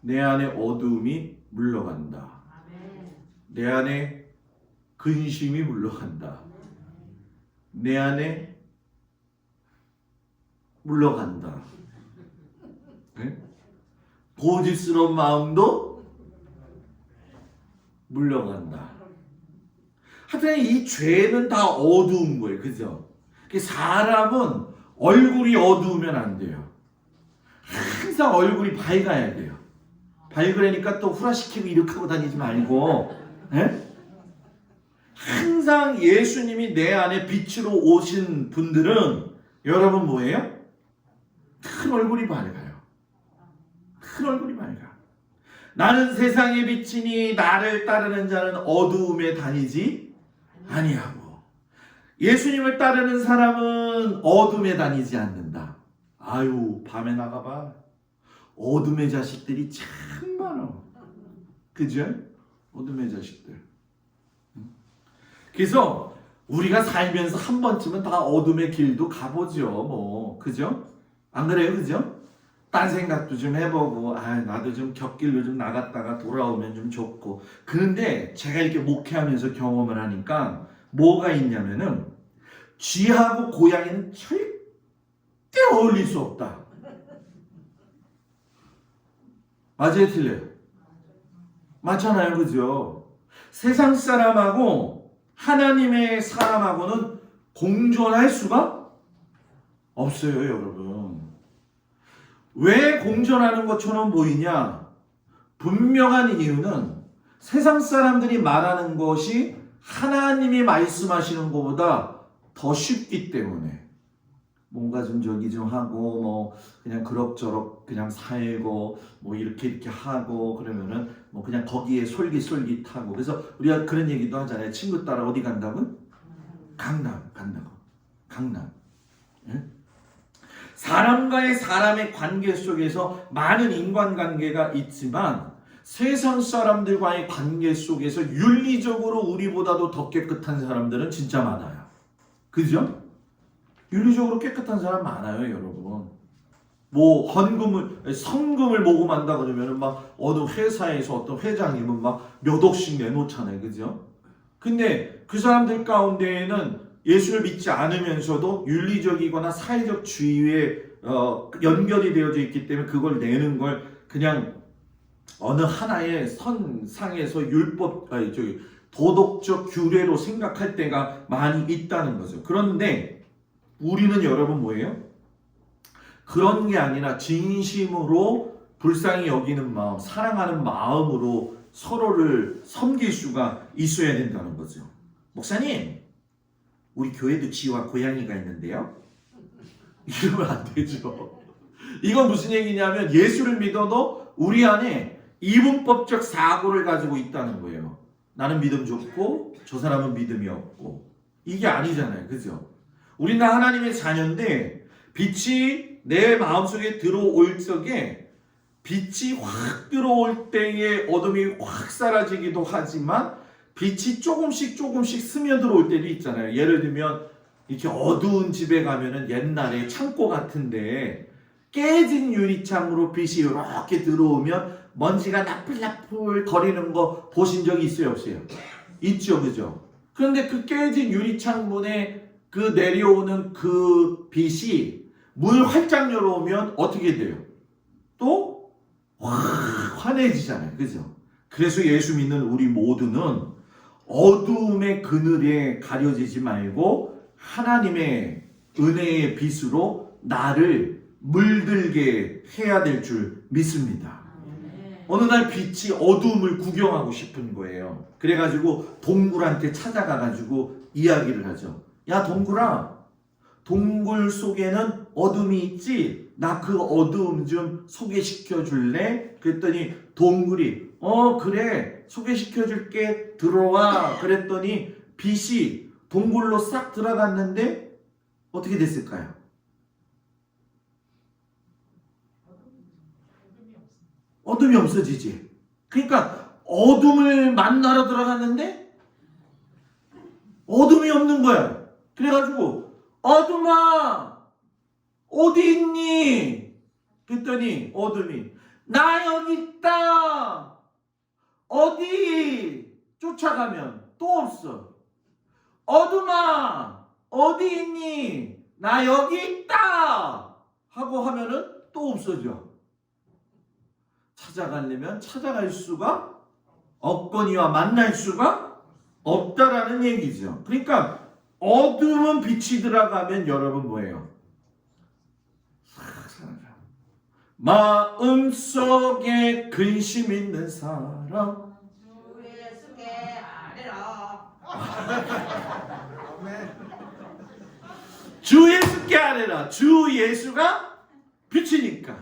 내 안에 어두움이 물러간다. 내 안에 근심이 물러간다. 내 안에 물러간다. 네? 고집스러운 마음도 물러간다. 하여튼 이 죄는 다 어두운 거예요. 그죠? 사람은 얼굴이 어두우면 안 돼요. 항상 얼굴이 밝아야 돼요. 발그레니까 또 후라시키고 이렇게 하고 다니지 말고, 예? 항상 예수님이 내 안에 빛으로 오신 분들은 여러분 뭐예요? 큰 얼굴이 밝아요. 큰 얼굴이 밝아. 나는 세상의 빛이니 나를 따르는 자는 어두움에 다니지 아니하고, 예수님을 따르는 사람은 어둠에 다니지 않는다. 아유, 밤에 나가봐. 어둠의 자식들이 참 많아. 그죠? 어둠의 자식들. 그래서 우리가 살면서 한 번쯤은 다 어둠의 길도 가보죠. 뭐, 그죠? 안 그래요? 그죠? 딴 생각도 좀 해보고, 나도 좀 곁길로 좀 나갔다가 돌아오면 좀 좋고. 그런데 제가 이렇게 목회하면서 경험을 하니까 뭐가 있냐면은, 쥐하고 고양이는 절대 어울릴 수 없다. 맞아요, 틀려요? 맞잖아요, 그죠? 세상 사람하고 하나님의 사람하고는 공존할 수가 없어요, 여러분. 왜 공존하는 것처럼 보이냐? 분명한 이유는 세상 사람들이 말하는 것이 하나님이 말씀하시는 것보다 더 쉽기 때문에, 뭔가 좀 저기 좀 하고 뭐 그냥 그럭저럭 그냥 살고 뭐 이렇게 하고 그러면은 뭐 그냥 거기에 솔깃솔깃하고. 그래서 우리가 그런 얘기도 하잖아요. 친구 따라 어디 간다고? 강남 간다고. 강남. 예? 사람과의 사람의 관계 속에서 많은 인간관계가 있지만 세상 사람들과의 관계 속에서 윤리적으로 우리보다도 더 깨끗한 사람들은 진짜 많아요. 그죠? 윤리적으로 깨끗한 사람 많아요, 여러분. 뭐 성금을 모금한다 그러면은 막 어느 회사에서 어떤 회장님은 막 몇 억씩 내놓잖아요, 그죠? 근데 그 사람들 가운데에는 예수를 믿지 않으면서도 윤리적이거나 사회적 주의에 연결이 되어져 있기 때문에 그걸 내는 걸 그냥 어느 하나의 선상에서 도덕적 규례로 생각할 때가 많이 있다는 거죠. 그런데 우리는 여러분 뭐예요? 그런 게 아니라 진심으로 불쌍히 여기는 마음, 사랑하는 마음으로 서로를 섬길 수가 있어야 된다는 거죠. 목사님, 우리 교회도 쥐와 고양이가 있는데요? 이러면 안 되죠. 이건 무슨 얘기냐면 예수를 믿어도 우리 안에 이분법적 사고를 가지고 있다는 거예요. 나는 믿음 좋고 저 사람은 믿음이 없고. 이게 아니잖아요. 그죠? 우리는 하나님의 자녀인데 빛이 내 마음속에 들어올 적에 빛이 확 들어올 때에 어둠이 확 사라지기도 하지만 빛이 조금씩 스며들어올 때도 있잖아요. 예를 들면 이렇게 어두운 집에 가면은 옛날에 창고 같은데 깨진 유리창으로 빛이 이렇게 들어오면 먼지가 나풀나풀 거리는 거 보신 적이 있어요, 없어요? 있죠, 그죠? 그런데 그 깨진 유리창문에 그 내려오는 그 빛이 문 활짝 열어오면 어떻게 돼요? 또 환해지잖아요, 그죠? 그래서 예수 믿는 우리 모두는 어두움의 그늘에 가려지지 말고 하나님의 은혜의 빛으로 나를 물들게 해야 될 줄 믿습니다. 어느 날 빛이 어두움을 구경하고 싶은 거예요. 그래가지고 동굴한테 찾아가가지고 이야기를 하죠. 야, 동굴아, 동굴 속에는 어둠이 있지? 나 그 어두움 좀 소개시켜 줄래? 그랬더니 동굴이 그래, 소개시켜 줄게, 들어와. 그랬더니 빛이 동굴로 싹 들어갔는데 어떻게 됐을까요? 어둠이 없어지지. 그러니까 어둠을 만나러 들어갔는데 어둠이 없는 거야. 그래가지고 어둠아 어디 있니? 그랬더니 어둠이 나 여기 있다. 어디? 쫓아가면 또 없어. 어둠아 어디 있니? 나 여기 있다. 하고 하면은 또 없어져. 찾아가려면 찾아갈 수가 없거니와 만날 수가 없다라는 얘기죠. 그러니까 어두운 빛이 들어가면 여러분 뭐예요? 싹 사라져. 마음속에 근심 있는 사람 주 예수께 아뢰라. 주 예수께 아뢰라. 주 예수가 빛이니까.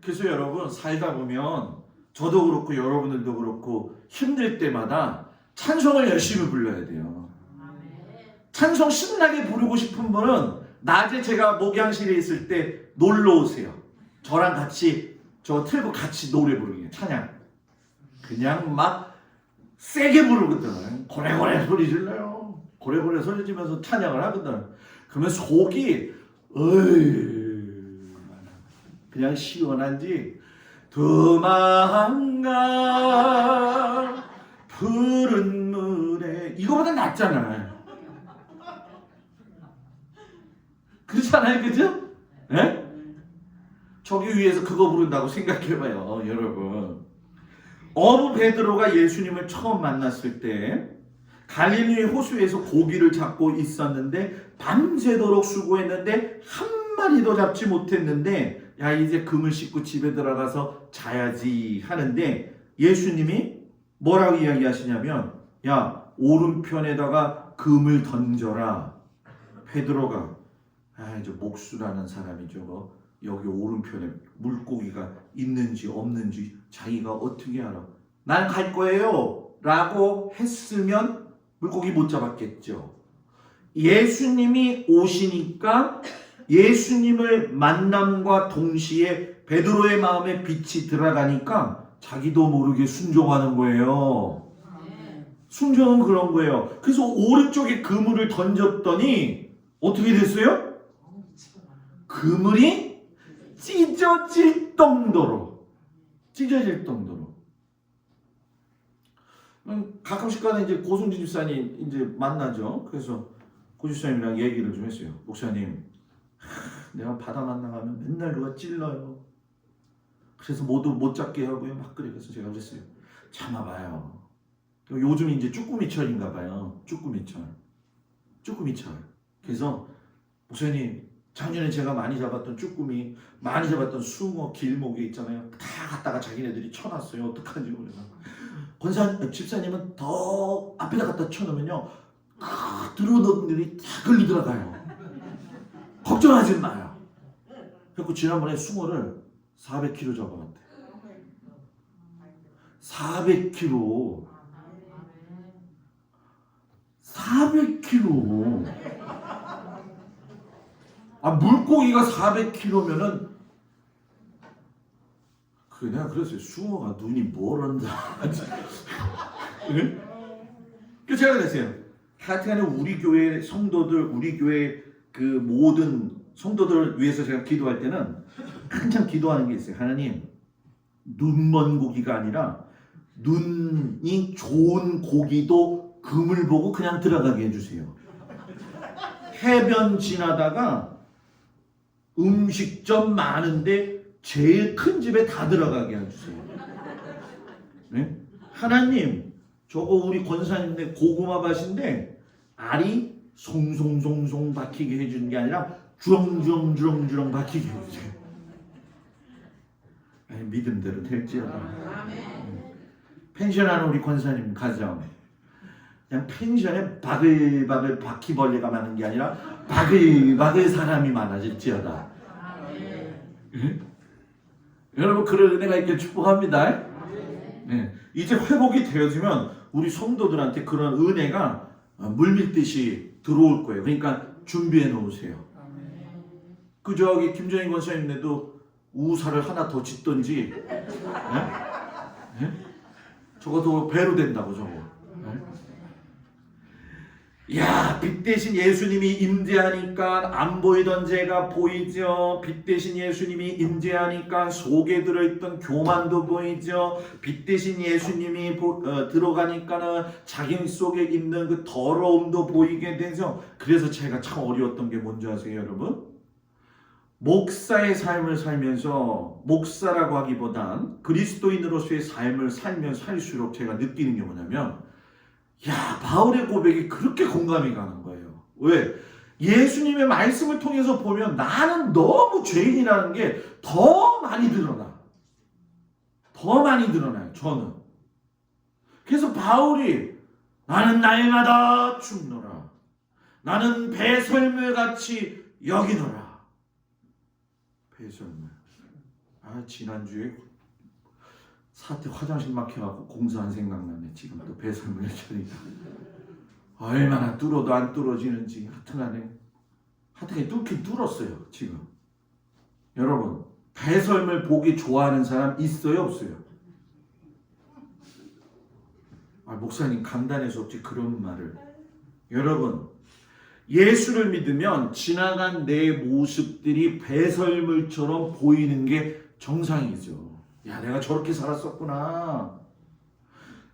그래서 여러분 살다 보면 저도 그렇고 여러분들도 그렇고 힘들 때마다 찬송을 열심히 불러야 돼요. 찬송 신나게 부르고 싶은 분은 낮에 제가 목양실에 있을 때 놀러 오세요. 저랑 같이 저 틀고 같이 노래 부르기 찬양. 그냥 막 세게 부르거든. 고래고래 소리 질러요. 고래고래 소리 지면서 찬양을 하거든. 그러면 속이 그냥 시원한지 도망가 푸른 물에 이거보다 낫잖아요. 그렇잖아요, 그죠? 예? 저기 위에서 그거 부른다고 생각해봐요, 여러분. 어부 베드로가 예수님을 처음 만났을 때 갈릴리 호수에서 고기를 잡고 있었는데 밤새도록 수고했는데 한 마리도 잡지 못했는데 야 이제 금을 씻고 집에 들어가서 자야지 하는데 예수님이 뭐라고 이야기하시냐면 야 오른편에다가 금을 던져라. 베드로가 이제 목수라는 사람이 저거 여기 오른편에 물고기가 있는지 없는지 자기가 어떻게 알아? 난 갈 거예요 라고 했으면 물고기 못 잡았겠죠. 예수님이 오시니까 예수님을 만남과 동시에 베드로의 마음에 빛이 들어가니까 자기도 모르게 순종하는 거예요. 순종은 그런 거예요. 그래서 오른쪽에 그물을 던졌더니 어떻게 됐어요? 그물이 찢어질 정도로 가끔씩 가다 이제 고승진 집사님 이제 만나죠. 그래서 고 집사님이랑 얘기를 좀 했어요. 목사님, 내가 바다 만나가면 맨날 누가 찔러요. 그래서 모두 못 잡게 하고요. 막 그래. 그래서 제가 그랬어요. 참아봐요. 요즘 이제 쭈꾸미철인가 봐요. 쭈꾸미철. 그래서 목사님, 작년에 제가 많이 잡았던 쭈꾸미, 많이 잡았던 숭어, 길목에 있잖아요. 다 갖다가 자기네들이 쳐놨어요. 어떡하지? 그래서 집사님은 더 앞에다 갖다 쳐놓으면요, 들어오는 들이 다 걸리 들어가요. 걱정하지 마요. 그래서 지난번에 숭어를 400kg 잡아갔대. 400kg. 400kg. 물고기가 400kg면은 내가 그랬어요. 숭어가 눈이 멀었나. 그래서 제가 그랬어요. 하여튼간에 우리 교회 성도들, 우리 교회 그 모든 성도들을 위해서 제가 기도할 때는 한참 기도하는 게 있어요. 하나님, 눈먼 고기가 아니라 눈이 좋은 고기도 금을 보고 그냥 들어가게 해주세요. 해변 지나다가 음식점 많은데 제일 큰 집에 다 들어가게 해주세요. 네? 하나님, 저거 우리 권사님네 고구마 밭인데 알이 송송송송 박히게 해주는 게 아니라 주렁주렁 박히게 해주세요. 믿음대로 될지어다. 펜션하는 우리 권사님 가정, 그냥 펜션에 바글바글 바퀴벌레가 많은 게 아니라 바글바글 사람이 많아질지어다. 여러분, 그런 은혜가 있길 축복합니다. 네. 이제 회복이 되어지면 우리 성도들한테 그런 은혜가 물밀듯이 들어올 거예요. 그러니까 준비해 놓으세요. 그 저기 김정인 권사님네도 우사를 하나 더 짓던지, 네? 네? 저것도 배로 된다고 저거. 네? 야, 빛 대신 예수님이 임재하니까 안 보이던 죄가 보이죠. 빛 대신 예수님이 임재하니까 속에 들어있던 교만도 보이죠. 빛 대신 예수님이 들어가니까는 자기 속에 있는 그 더러움도 보이게 되죠. 그래서 제가 참 어려웠던 게 뭔지 아세요, 여러분? 목사의 삶을 살면서, 목사라고 하기보단 그리스도인으로서의 삶을 살면 살수록 제가 느끼는 게 뭐냐면, 야, 바울의 고백이 그렇게 공감이 가는 거예요. 왜? 예수님의 말씀을 통해서 보면 나는 너무 죄인이라는 게 더 많이 드러나. 더 많이 드러나요. 저는. 그래서 바울이 나는 날마다 죽노라. 나는 배설물같이 여기노라. 배설물. 지난주에 사태 화장실 막혀갖고 공사한 생각나네. 지금 또 배설물 처리다. 얼마나 뚫어도 안 뚫어지는지 하여튼간에 뚫긴 뚫었어요. 지금 여러분 배설물 보기 좋아하는 사람 있어요 없어요? 목사님 간단해서 없지 그런 말을. 여러분 예수를 믿으면 지나간 내 모습들이 배설물처럼 보이는 게 정상이죠. 야 내가 저렇게 살았었구나.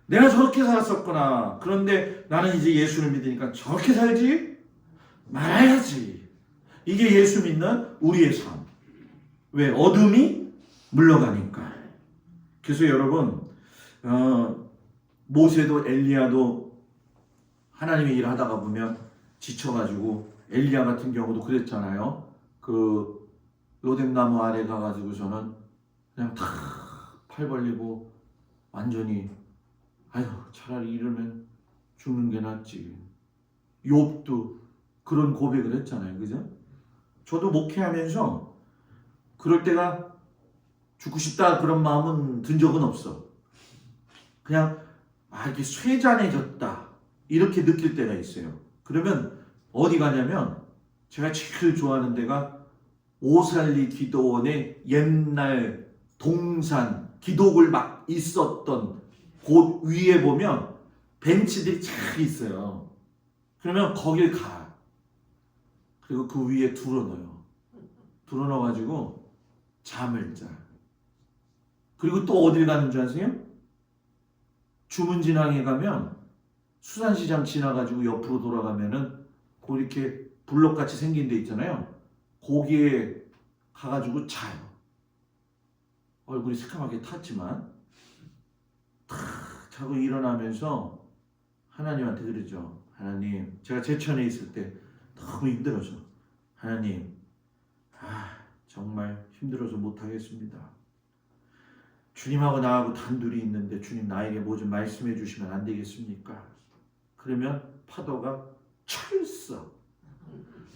내가 저렇게 살았었구나. 그런데 나는 이제 예수를 믿으니까 저렇게 살지 말아야지. 이게 예수 믿는 우리의 삶. 왜? 어둠이 물러가니까. 그래서 여러분 모세도 엘리야도 하나님의 일을 하다가 보면 지쳐가지고 엘리야 같은 경우도 그랬잖아요. 그 로뎀나무 아래 가가지고서는 그냥 다 팔 벌리고 완전히 아유 차라리 이러면 죽는 게 낫지. 욥도 그런 고백을 했잖아요. 그죠? 저도 목회하면서 그럴 때가 죽고 싶다 그런 마음은 든 적은 없어. 그냥 이렇게 쇠잔해졌다 이렇게 느낄 때가 있어요. 그러면 어디 가냐면 제가 제일 좋아하는 데가 오살리 기도원의 옛날 동산 기독을 막 있었던 곳 위에 보면 벤치들이 잘 있어요. 그러면 거길 가. 그리고 그 위에 둘러넣어요. 둘러넣어가지고 잠을 자. 그리고 또 어딜 가는 줄 아세요? 주문진항에 가면 수산시장 지나가지고 옆으로 돌아가면은 그 이렇게 블록같이 생긴 데 있잖아요. 거기에 가가지고 자요. 얼굴이 새카맣게 탔지만 탁 자고 일어나면서 하나님한테 그러죠. 하나님, 제가 제천에 있을 때 너무 힘들어서 하나님, 정말 힘들어서 못하겠습니다. 주님하고 나하고 단둘이 있는데 주님 나에게 뭐 좀 말씀해 주시면 안 되겠습니까? 그러면 파도가 철썩.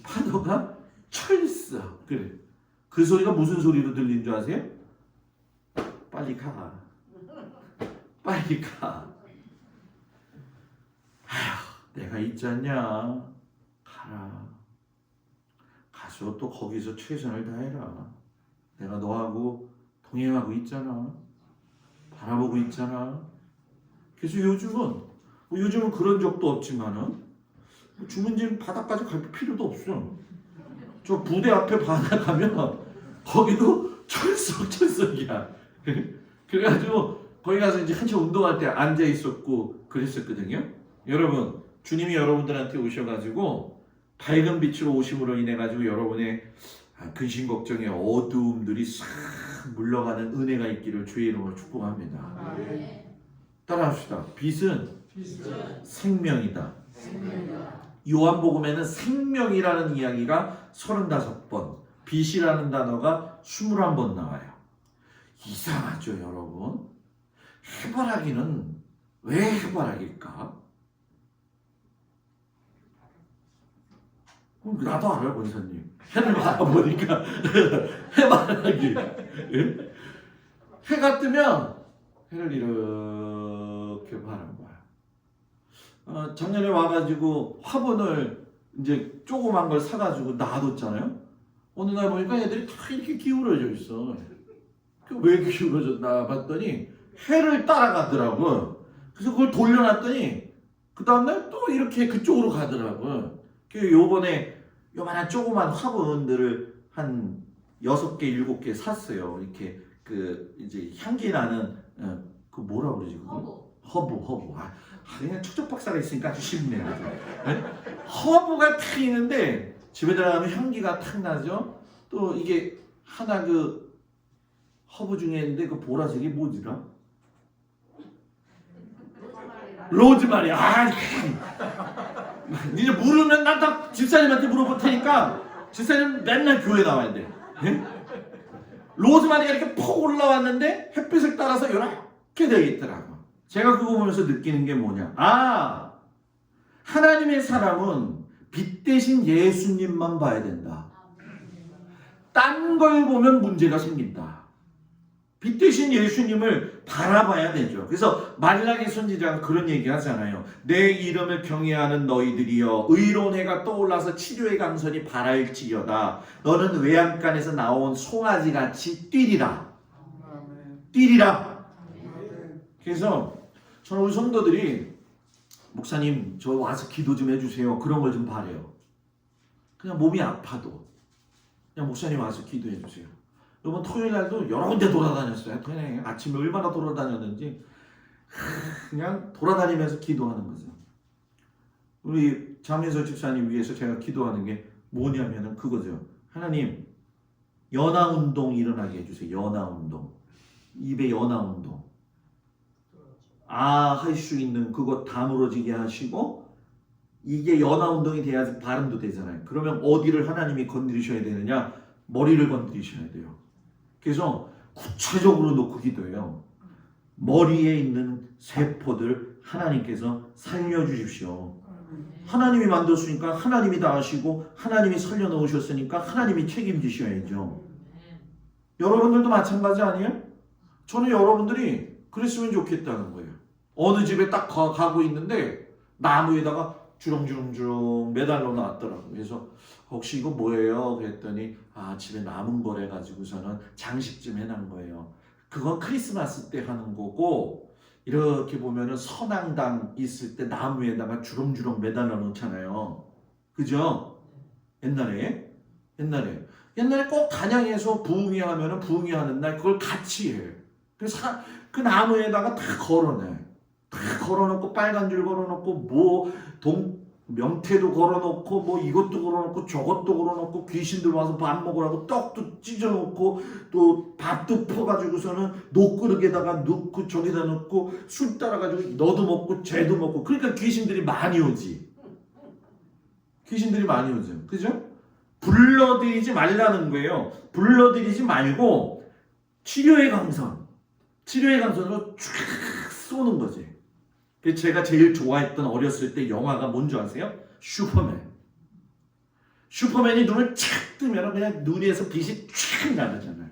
파도가 철썩. 그래. 그 소리가 무슨 소리로 들리는 줄 아세요? 빨리 가. 빨리 가. 아휴, 내가 있지 않냐. 가라. 가서 또 거기서 최선을 다해라. 내가 너하고 동행하고 있잖아. 바라보고 있잖아. 그래서 요즘은 그런 적도 없지만은 주문진 바다까지 갈 필요도 없어. 저 부대 앞에 바다 가면 거기도 철썩철썩이야. 그래가지고 거기 가서 이제 한참 운동할 때 앉아 있었고 그랬었거든요. 여러분, 주님이 여러분들한테 오셔가지고 밝은 빛으로 오심으로 인해 가지고 여러분의 근심 걱정의 어두움들이 싹 물러가는 은혜가 있기를 주의 이름으로 축복합니다. 따라합시다. 빛은 생명이다. 요한복음에는 생명이라는 이야기가 35번, 빛이라는 단어가 21번 나와요. 이상하죠, 여러분? 해바라기는 왜 해바라기일까? 나도 알아요, 권사님. 해를 바라보니까 해바라기. 해가 뜨면 해를 이렇게 바라는 거야. 작년에 와가지고 화분을 이제 조그만 걸 사가지고 놔뒀잖아요. 어느 날 보니까 애들이 다 이렇게 기울어져 있어. 왜 기울어졌나 봤더니 해를 따라가더라고. 그래서 그걸 돌려놨더니 그 다음날 또 이렇게 그쪽으로 가더라고. 요번에 요만한 조그만 화분들을 한 6개, 7개 샀어요. 이렇게 이제 향기 나는 그 뭐라 그러지 그거? 허브. 그냥 초적 박사가 있으니까 아주 쉽네. 허브가 탁 있는데 집에 들어가면 향기가 탁 나죠. 또 이게 하나 그 허브 중에 있는데 그 보라색이 뭐지라? 로즈마리. 이제 모르면 난 다 집사님한테 물어볼 테니까 집사님 맨날 교회 나와야 돼. 로즈마리가 이렇게 퍽 올라왔는데 햇빛을 따라서 이렇게 되어 있더라고. 제가 그거 보면서 느끼는 게 뭐냐. 아, 하나님의 사람은 빛 대신 예수님만 봐야 된다. 딴 걸 보면 문제가 생긴다. 빛 대신 예수님을 바라봐야 되죠. 그래서 말라기 선지자가 그런 얘기 하잖아요. 내 이름을 경외하는 너희들이여 의로운 해가 떠올라서 치료의 강선이 발할지어다. 너는 외양간에서 나온 송아지같이 뛰리라. 뛰리라. 그래서 저는 우리 성도들이 목사님 저 와서 기도 좀 해주세요. 그런 걸 좀 바래요. 그냥 몸이 아파도 그냥 목사님 와서 기도해 주세요. 이번 토요일 날도 여러 군데 돌아다녔어요. 그냥 아침에 얼마나 돌아다녔는지 그냥 돌아다니면서 기도하는 거죠. 우리 장민서 집사님 위해서 제가 기도하는 게 뭐냐면은 그거죠. 하나님 연하운동 일어나게 해주세요. 연하운동. 입에 연하운동. 아 할 수 있는 그거 다물어지게 하시고 이게 연하운동이 돼야지 발음도 되잖아요. 그러면 어디를 하나님이 건드리셔야 되느냐? 머리를 건드리셔야 돼요. 그래서 구체적으로 놓고 기도해요. 머리에 있는 세포들 하나님께서 살려주십시오. 하나님이 만들었으니까 하나님이 다 하시고 하나님이 살려놓으셨으니까 하나님이 책임지셔야죠. 여러분들도 마찬가지 아니에요? 저는 여러분들이 그랬으면 좋겠다는 거예요. 어느 집에 딱 가고 있는데 나무에다가 주렁주렁주렁 매달려 놨더라고요. 그래서 혹시 이거 뭐예요? 그랬더니 아 집에 남은 거래 가지고서는 장식 좀 해놓은 거예요. 그건 크리스마스 때 하는 거고 이렇게 보면은 선앙당 있을 때 나무에다가 주렁주렁 매달려 놓잖아요. 그죠? 옛날에 꼭 단양에서 부흥회 하면은 부흥회 하는 날 그걸 같이 해. 그래서 그 나무에다가 다 걸어내. 다 걸어놓고 빨간 줄 걸어놓고 뭐 명태도 걸어놓고 뭐 이것도 걸어놓고 저것도 걸어놓고 귀신들 와서 밥 먹으라고 떡도 찢어놓고 또 밥도 퍼가지고서는 녹그릇에다가 넣고 저기다 넣고 술 따라가지고 너도 먹고 쟤도 먹고 그러니까 귀신들이 많이 오지. 귀신들이 많이 오죠. 그죠? 불러들이지 말라는 거예요. 불러들이지 말고 치료의 강선으로 쫙 쏘는 거지. 제가 제일 좋아했던 어렸을 때 영화가 뭔지 아세요? 슈퍼맨이 눈을 착 뜨면 그냥 눈에서 빛이 쫙 나잖아요.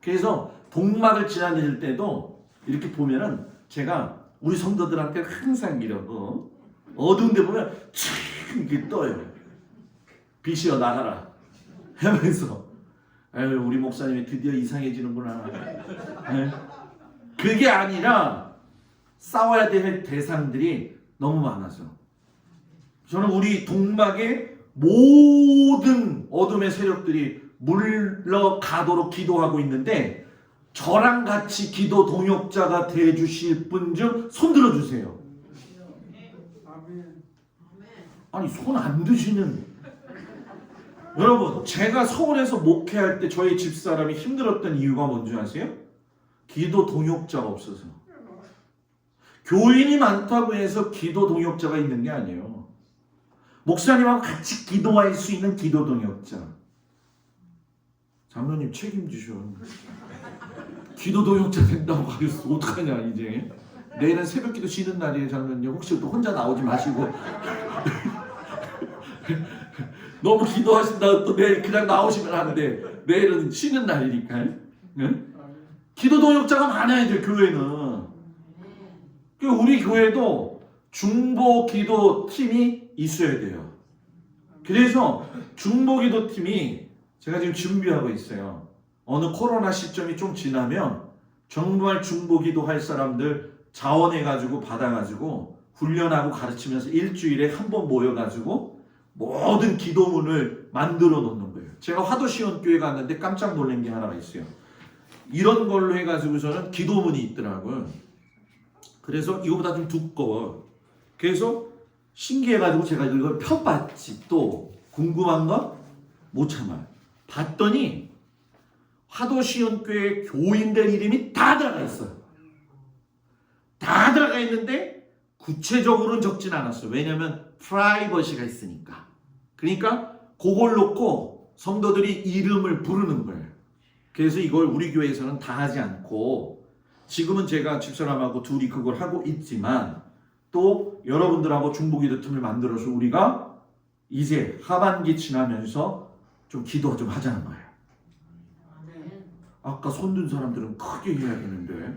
그래서 동막을 지나칠 때도 이렇게 보면은 제가 우리 성도들한테 항상 이러고 어두운 데 보면 쫙 이렇게 떠요. 빛이여 나가라 하면서 아유 우리 목사님이 드디어 이상해지는구나. 그게 아니라 싸워야 될 대상들이 너무 많아서 저는 우리 동막의 모든 어둠의 세력들이 물러가도록 기도하고 있는데 저랑 같이 기도 동역자가 되어주실 분 좀 손 들어주세요. 아니 손 안 드시는 여러분 제가 서울에서 목회할 때 저희 집사람이 힘들었던 이유가 뭔지 아세요? 기도 동역자가 없어서. 교인이 많다고 해서 기도 동역자가 있는 게 아니에요. 목사님하고 같이 기도할 수 있는 기도 동역자. 장로님 책임지셔. 기도 동역자 된다고 하겠어. 어떡하냐 이제. 내일은 새벽기도 쉬는 날이에요. 장로님 혹시 또 혼자 나오지 마시고. 너무 기도하신다 또 내일 그냥 나오시면 하는데 내일은 쉬는 날이니까. 응? 기도 동역자가 많아야 돼 교회는. 우리 교회도 중보 기도 팀이 있어야 돼요. 그래서 중보 기도 팀이 제가 지금 준비하고 있어요. 어느 코로나 시점이 좀 지나면 정말 중보 기도 할 사람들 자원해가지고 받아가지고 훈련하고 가르치면서 일주일에 한 번 모여가지고 모든 기도문을 만들어 놓는 거예요. 제가 화도시원교회 갔는데 깜짝 놀란 게 하나가 있어요. 이런 걸로 해가지고서는 기도문이 있더라고요. 그래서 이거보다 좀 두꺼워. 그래서 신기해가지고 제가 이걸 펴봤지. 또 궁금한 건 못 참아요. 봤더니 화도시원교회 교인들 이름이 다 들어가 있어요. 다 들어가 있는데 구체적으로는 적진 않았어요. 왜냐하면 프라이버시가 있으니까. 그러니까 그걸 놓고 성도들이 이름을 부르는 거예요. 그래서 이걸 우리 교회에서는 다 하지 않고 지금은 제가 집사람하고 둘이 그걸 하고 있지만 또 여러분들하고 중보기도 틈을 만들어서 우리가 이제 하반기 지나면서 좀 기도 좀 하자는 거예요. 아까 손든 사람들은 크게 해야 되는데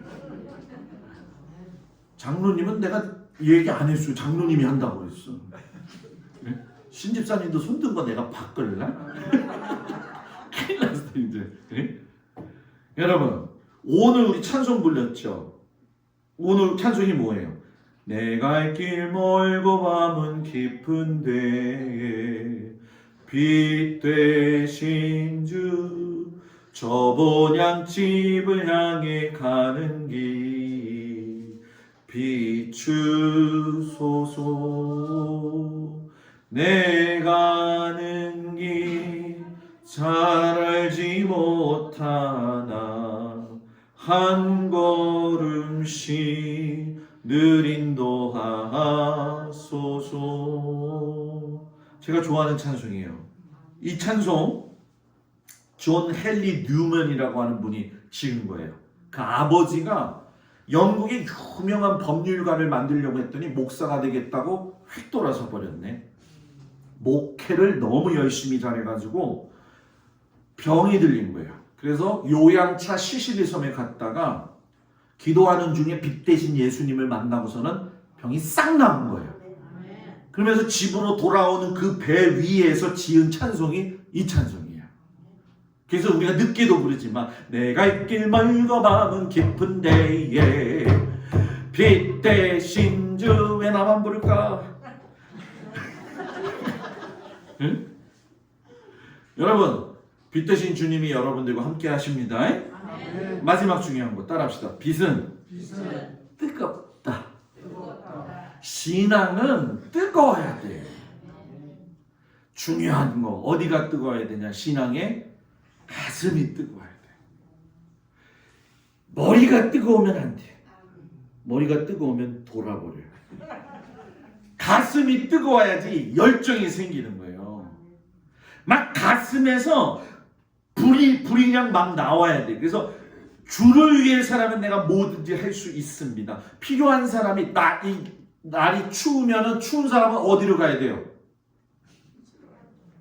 장로님은 내가 얘기 안 했어요. 장로님이 한다고 그랬어. 신집사님도 손든 거 내가 바꿀래? 큰일 났어 이제. 여러분 오늘 우리 찬송 불렀죠. 오늘 찬송이 뭐예요? 내 갈 길 멀고 밤은 깊은데 빛 되신 주 저 본향집을 향해 가는 길 비추소서. 내 가는 길 잘 알지 못하나 한 걸음씩 늘 인도하소서. 제가 좋아하는 찬송이에요. 이 찬송 존 헨리 뉴먼이라고 하는 분이 지은 거예요. 그 아버지가 영국의 유명한 법률가를 만들려고 했더니 목사가 되겠다고 휙 돌아서 버렸네. 목회를 너무 열심히 잘해가지고 병이 들린 거예요. 그래서 요양차 시시리 섬에 갔다가 기도하는 중에 빛 대신 예수님을 만나고서는 병이 싹 나은 거예요. 그러면서 집으로 돌아오는 그 배 위에서 지은 찬송이 이 찬송이에요. 그래서 우리가 늦게도 부르지만 내가 있길 멀고 밤은 깊은 데에 빛 대신 주. 왜 나만 부를까? 응? 여러분 빛 대신 주님이 여러분들과 함께 하십니다. 마지막 중요한 거 따라합시다. 빛은 뜨겁다. 신앙은 뜨거워야 돼. 중요한 거 어디가 뜨거워야 되냐? 신앙의 가슴이 뜨거워야 돼. 머리가 뜨거우면 안 돼. 머리가 뜨거우면 돌아버려요. 가슴이 뜨거워야지 열정이 생기는 거예요. 막 가슴에서 불이 그냥 막 나와야 돼. 그래서 주를 위해서라면 내가 뭐든지 할 수 있습니다. 필요한 사람이 날이 추우면은 추운 사람은 어디로 가야 돼요?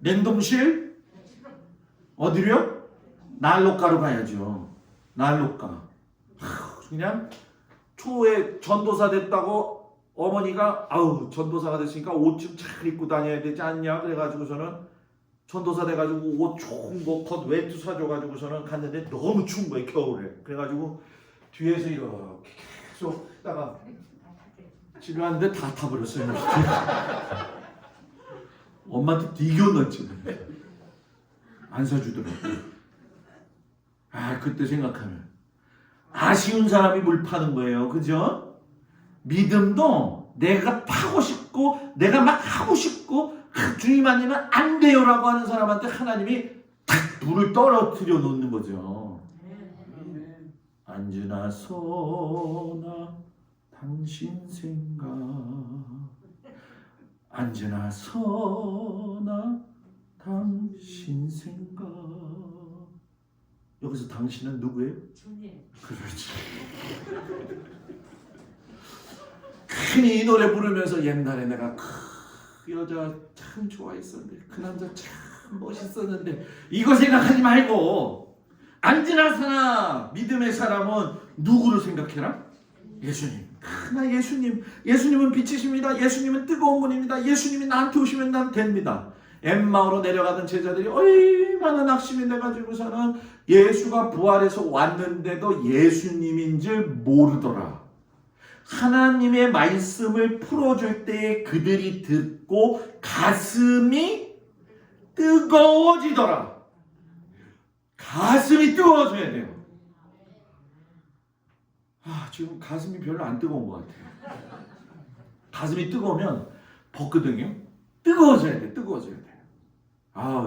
냉동실? 어디로요? 난로가로 가야죠. 난로가. 그냥 초에 전도사 됐다고 어머니가 아우 전도사가 됐으니까 옷 좀 잘 입고 다녀야 되지 않냐 그래가지고서는 전도사 돼가지고 옷 좋은 거 겉 외투 사줘가지고서는 갔는데 너무 추운 거예요 겨울에. 그래가지고 뒤에서 이렇게 계속 있다가 집에 왔는데 다 타버렸어요. 엄마한테 뒤겨놨지. 안 사주더라고. 그때 생각하면 아쉬운 사람이 물 파는 거예요. 그죠? 믿음도 내가 파고 싶고 내가 막 하고 싶고 주님 아니면 안 돼요라고 하는 사람한테 하나님이 탁 불을 떨어뜨려 놓는 거죠. 앉으나 서나 당신 생각 앉으나 서나 당신 생각. 여기서 당신은 누구예요? 주님. 그렇지. 괜히 이 노래 부르면서 옛날에 내가 그 여자 참 좋아했었는데 그 남자 참 멋있었는데 이거 생각하지 말고 앉으나 서나 믿음의 사람은 누구를 생각해라? 예수님. 나 예수님은 빛이십니다. 예수님은 뜨거운 분입니다. 예수님이 나한테 오시면 난 됩니다. 엠마오로 내려가던 제자들이 얼마나 낙심이 돼가지고서는 예수가 부활해서 왔는데도 예수님인 줄 모르더라. 하나님의 말씀을 풀어줄 때에 그들이 듣고 가슴이 뜨거워지더라. 가슴이 뜨거워져야 돼요. 지금 가슴이 별로 안 뜨거운 것 같아요. 가슴이 뜨거우면 벗거든요. 뜨거워져야 돼. 뜨거워져야 돼.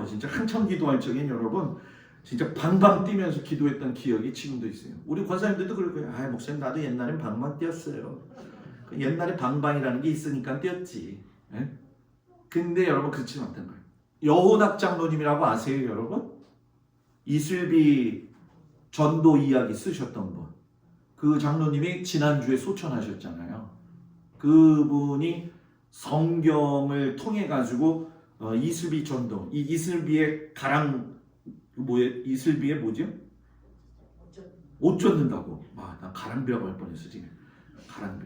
진짜 한참 기도할 적엔 여러분 진짜 방방 뛰면서 기도했던 기억이 지금도 있어요. 우리 권사님들도 그럴 거예요. 목사님 나도 옛날엔 방방 뛰었어요. 옛날에 방방이라는 게 있으니까 뛰었지. 근데 여러분 그렇지 못한 거예요. 여호낙 장로님이라고 아세요 여러분? 이슬비 전도 이야기 쓰셨던 분. 그 장로님이 지난주에 소천하셨잖아요. 그분이 성경을 통해 가지고 이슬비 전도, 이 이슬비의 가랑 이슬비의 뭐죠? 옷 젖는다고. 나 가랑비라고 할 뻔했어 지금. 가랑비,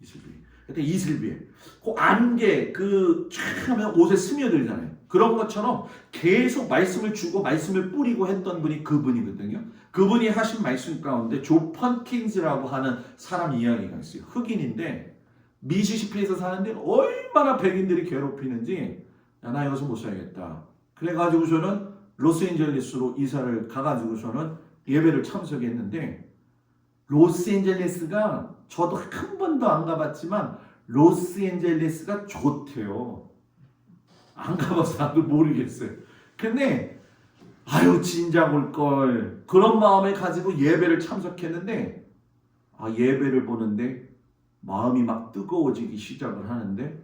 이슬비. 그때 이슬비에 그 안개 촥 하면 옷에 스며들잖아요. 그런 것처럼 계속 말씀을 주고 말씀을 뿌리고 했던 분이 그분이거든요. 그분이 하신 말씀 가운데 조 펀킨스라고 하는 사람 이야기가 있어요. 흑인인데 미시시피에서 사는데 얼마나 백인들이 괴롭히는지 나 여기서 못 살겠다. 그래가지고서는 로스앤젤레스로 이사를 가가지고서는 예배를 참석했는데 로스앤젤레스가 저도 한 번도 안 가봤지만 로스앤젤레스가 좋대요. 안 가봐서 모르겠어요. 근데 진작 올걸 그런 마음을 가지고 예배를 참석했는데 예배를 보는데 마음이 막 뜨거워지기 시작을 하는데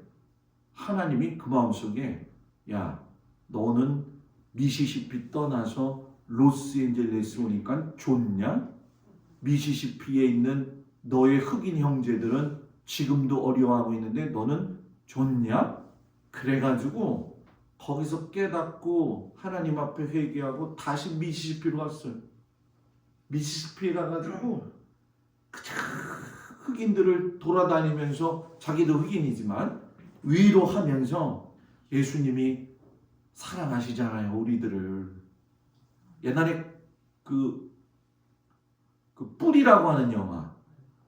하나님이 그 마음속에 야 너는 미시시피 떠나서 로스앤젤레스 오니까 좋냐? 미시시피에 있는 너의 흑인 형제들은 지금도 어려워하고 있는데 너는 좋냐? 그래가지고 거기서 깨닫고 하나님 앞에 회개하고 다시 미시시피로 갔어요. 미시시피에 가가지고 흑인들을 돌아다니면서 자기도 흑인이지만 위로하면서 예수님이 사랑하시잖아요 우리들을. 옛날에 그 뿔이라고 하는 영화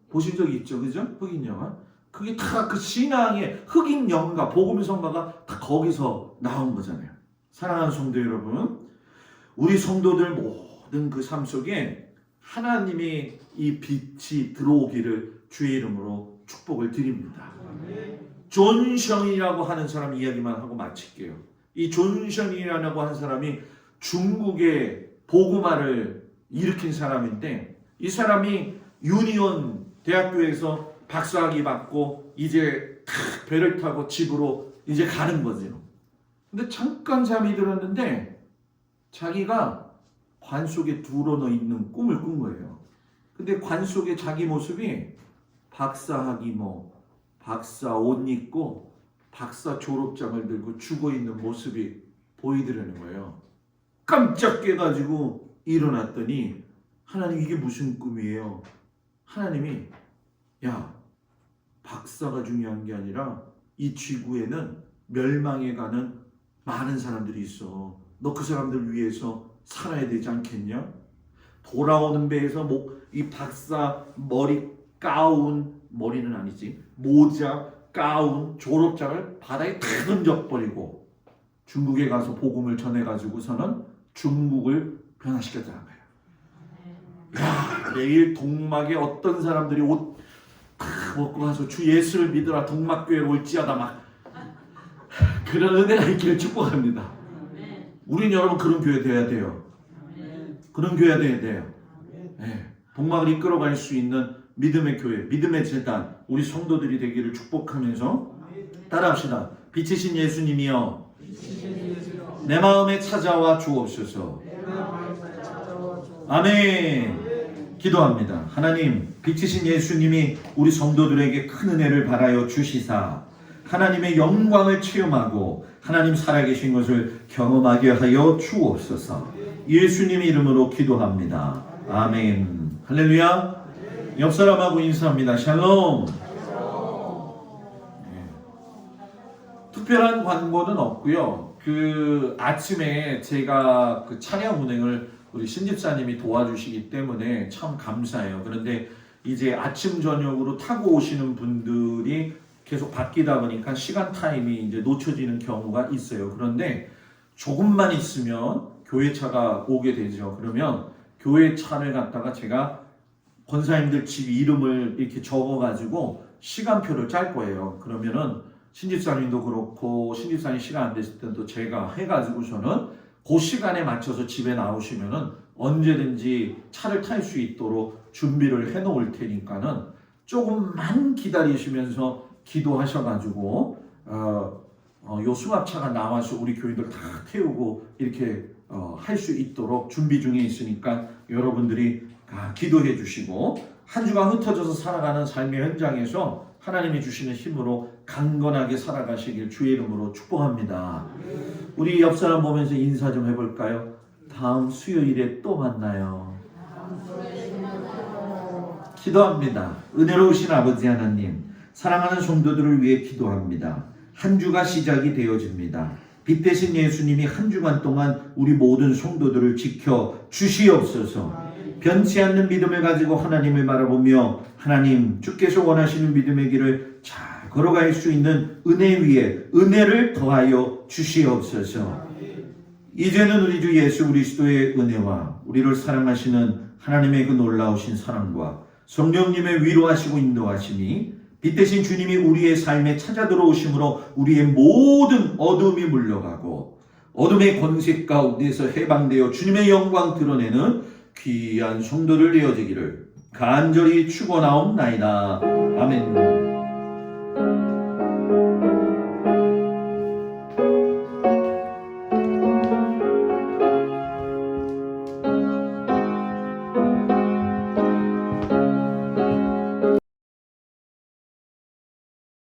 보신 적 있죠, 그죠? 흑인 영화. 그게 다 그 신앙의 흑인 영가 복음성가가 다 거기서 나온 거잖아요. 사랑하는 성도 여러분, 우리 성도들 모든 그 삶 속에 하나님의 이 빛이 들어오기를 주의 이름으로 축복을 드립니다. 존 션이라고 하는 사람 이야기만 하고 마칠게요. 이 존 션이라고 하는 사람이 중국의 복음화를 일으킨 사람인데 이 사람이 유니온 대학교에서 박사학위 받고 이제 배를 타고 집으로 이제 가는 거죠. 근데 잠깐 잠이 들었는데 자기가 관 속에 들어넣어 있는 꿈을 꾼 거예요. 근데 관 속에 자기 모습이 박사학위 박사 옷 입고 박사 졸업장을 들고 죽어 있는 모습이 보이더라는 거예요. 깜짝 깨가지고 일어났더니 하나님 이게 무슨 꿈이에요? 하나님이 야 박사가 중요한 게 아니라 이 지구에는 멸망해가는 많은 사람들이 있어. 너 그 사람들 위해서 살아야 되지 않겠냐? 돌아오는 배에서 이 박사 머리 가운 머리는 아니지 모자 가운 졸업장을 바다에 다 던져버리고 중국에 가서 복음을 전해가지고서는 중국을 변화시켰다는 거예요. 야, 내일 동막에 어떤 사람들이 옷 먹고 가서 주 예수를 믿으라 동막교회로 올지어다 막 그런 은혜가 있기를 축복합니다. 우린 여러분 그런 교회 돼야 돼요. 그런 교회 돼야 돼요. 네. 동막을 이끌어갈 수 있는 믿음의 교회, 믿음의 재단 우리 성도들이 되기를 축복하면서 따라합시다. 빛이신 예수님이여 내 마음에 찾아와 주옵소서. 아멘. 기도합니다. 하나님, 빛이신 예수님이 우리 성도들에게 큰 은혜를 바라여 주시사 하나님의 영광을 체험하고 하나님 살아계신 것을 경험하게 하여 주옵소서. 예수님 이름으로 기도합니다. 아멘. 할렐루야. 옆 사람하고 인사합니다. 샬롬. 네. 특별한 광고는 없고요. 아침에 제가 찬양 운행을 우리 신집사님이 도와주시기 때문에 참 감사해요. 그런데 이제 아침 저녁으로 타고 오시는 분들이 계속 바뀌다 보니까 시간 타임이 이제 놓쳐지는 경우가 있어요. 그런데 조금만 있으면 교회차가 오게 되죠. 그러면 교회차를 갖다가 제가 권사님들 집 이름을 이렇게 적어가지고 시간표를 짤 거예요. 그러면은 신집사님도 그렇고 신집사님 시간 안 됐을 때도 제가 해가지고서는 그 시간에 맞춰서 집에 나오시면은 언제든지 차를 탈 수 있도록 준비를 해놓을 테니까는 조금만 기다리시면서 기도하셔가지고 요 수갑차가 나와서 우리 교인들 다 태우고 이렇게 할 수 있도록 준비 중에 있으니까 여러분들이 기도해 주시고 한 주가 흩어져서 살아가는 삶의 현장에서 하나님이 주시는 힘으로 강건하게 살아가시길 주의 이름으로 축복합니다. 우리 옆 사람 보면서 인사 좀 해볼까요? 다음 수요일에 또 만나요. 기도합니다. 은혜로우신 아버지 하나님, 사랑하는 성도들을 위해 기도합니다. 한 주가 시작이 되어집니다. 빛 대신 예수님이 한 주간 동안 우리 모든 성도들을 지켜 주시옵소서. 변치 않는 믿음을 가지고 하나님을 바라보며 하나님 주께서 원하시는 믿음의 길을 잘 걸어갈 수 있는 은혜 위에 은혜를 더하여 주시옵소서. 이제는 우리 주 예수 그리스도의 은혜와 우리를 사랑하시는 하나님의 그 놀라우신 사랑과 성령님의 위로하시고 인도하심이 빛 대신 주님이 우리의 삶에 찾아 들어오심으로 우리의 모든 어둠이 물러가고 어둠의 권세 가운데서 해방되어 주님의 영광 드러내는 귀한 성도를 되어지기를 간절히 축원하옵나이다. 아멘.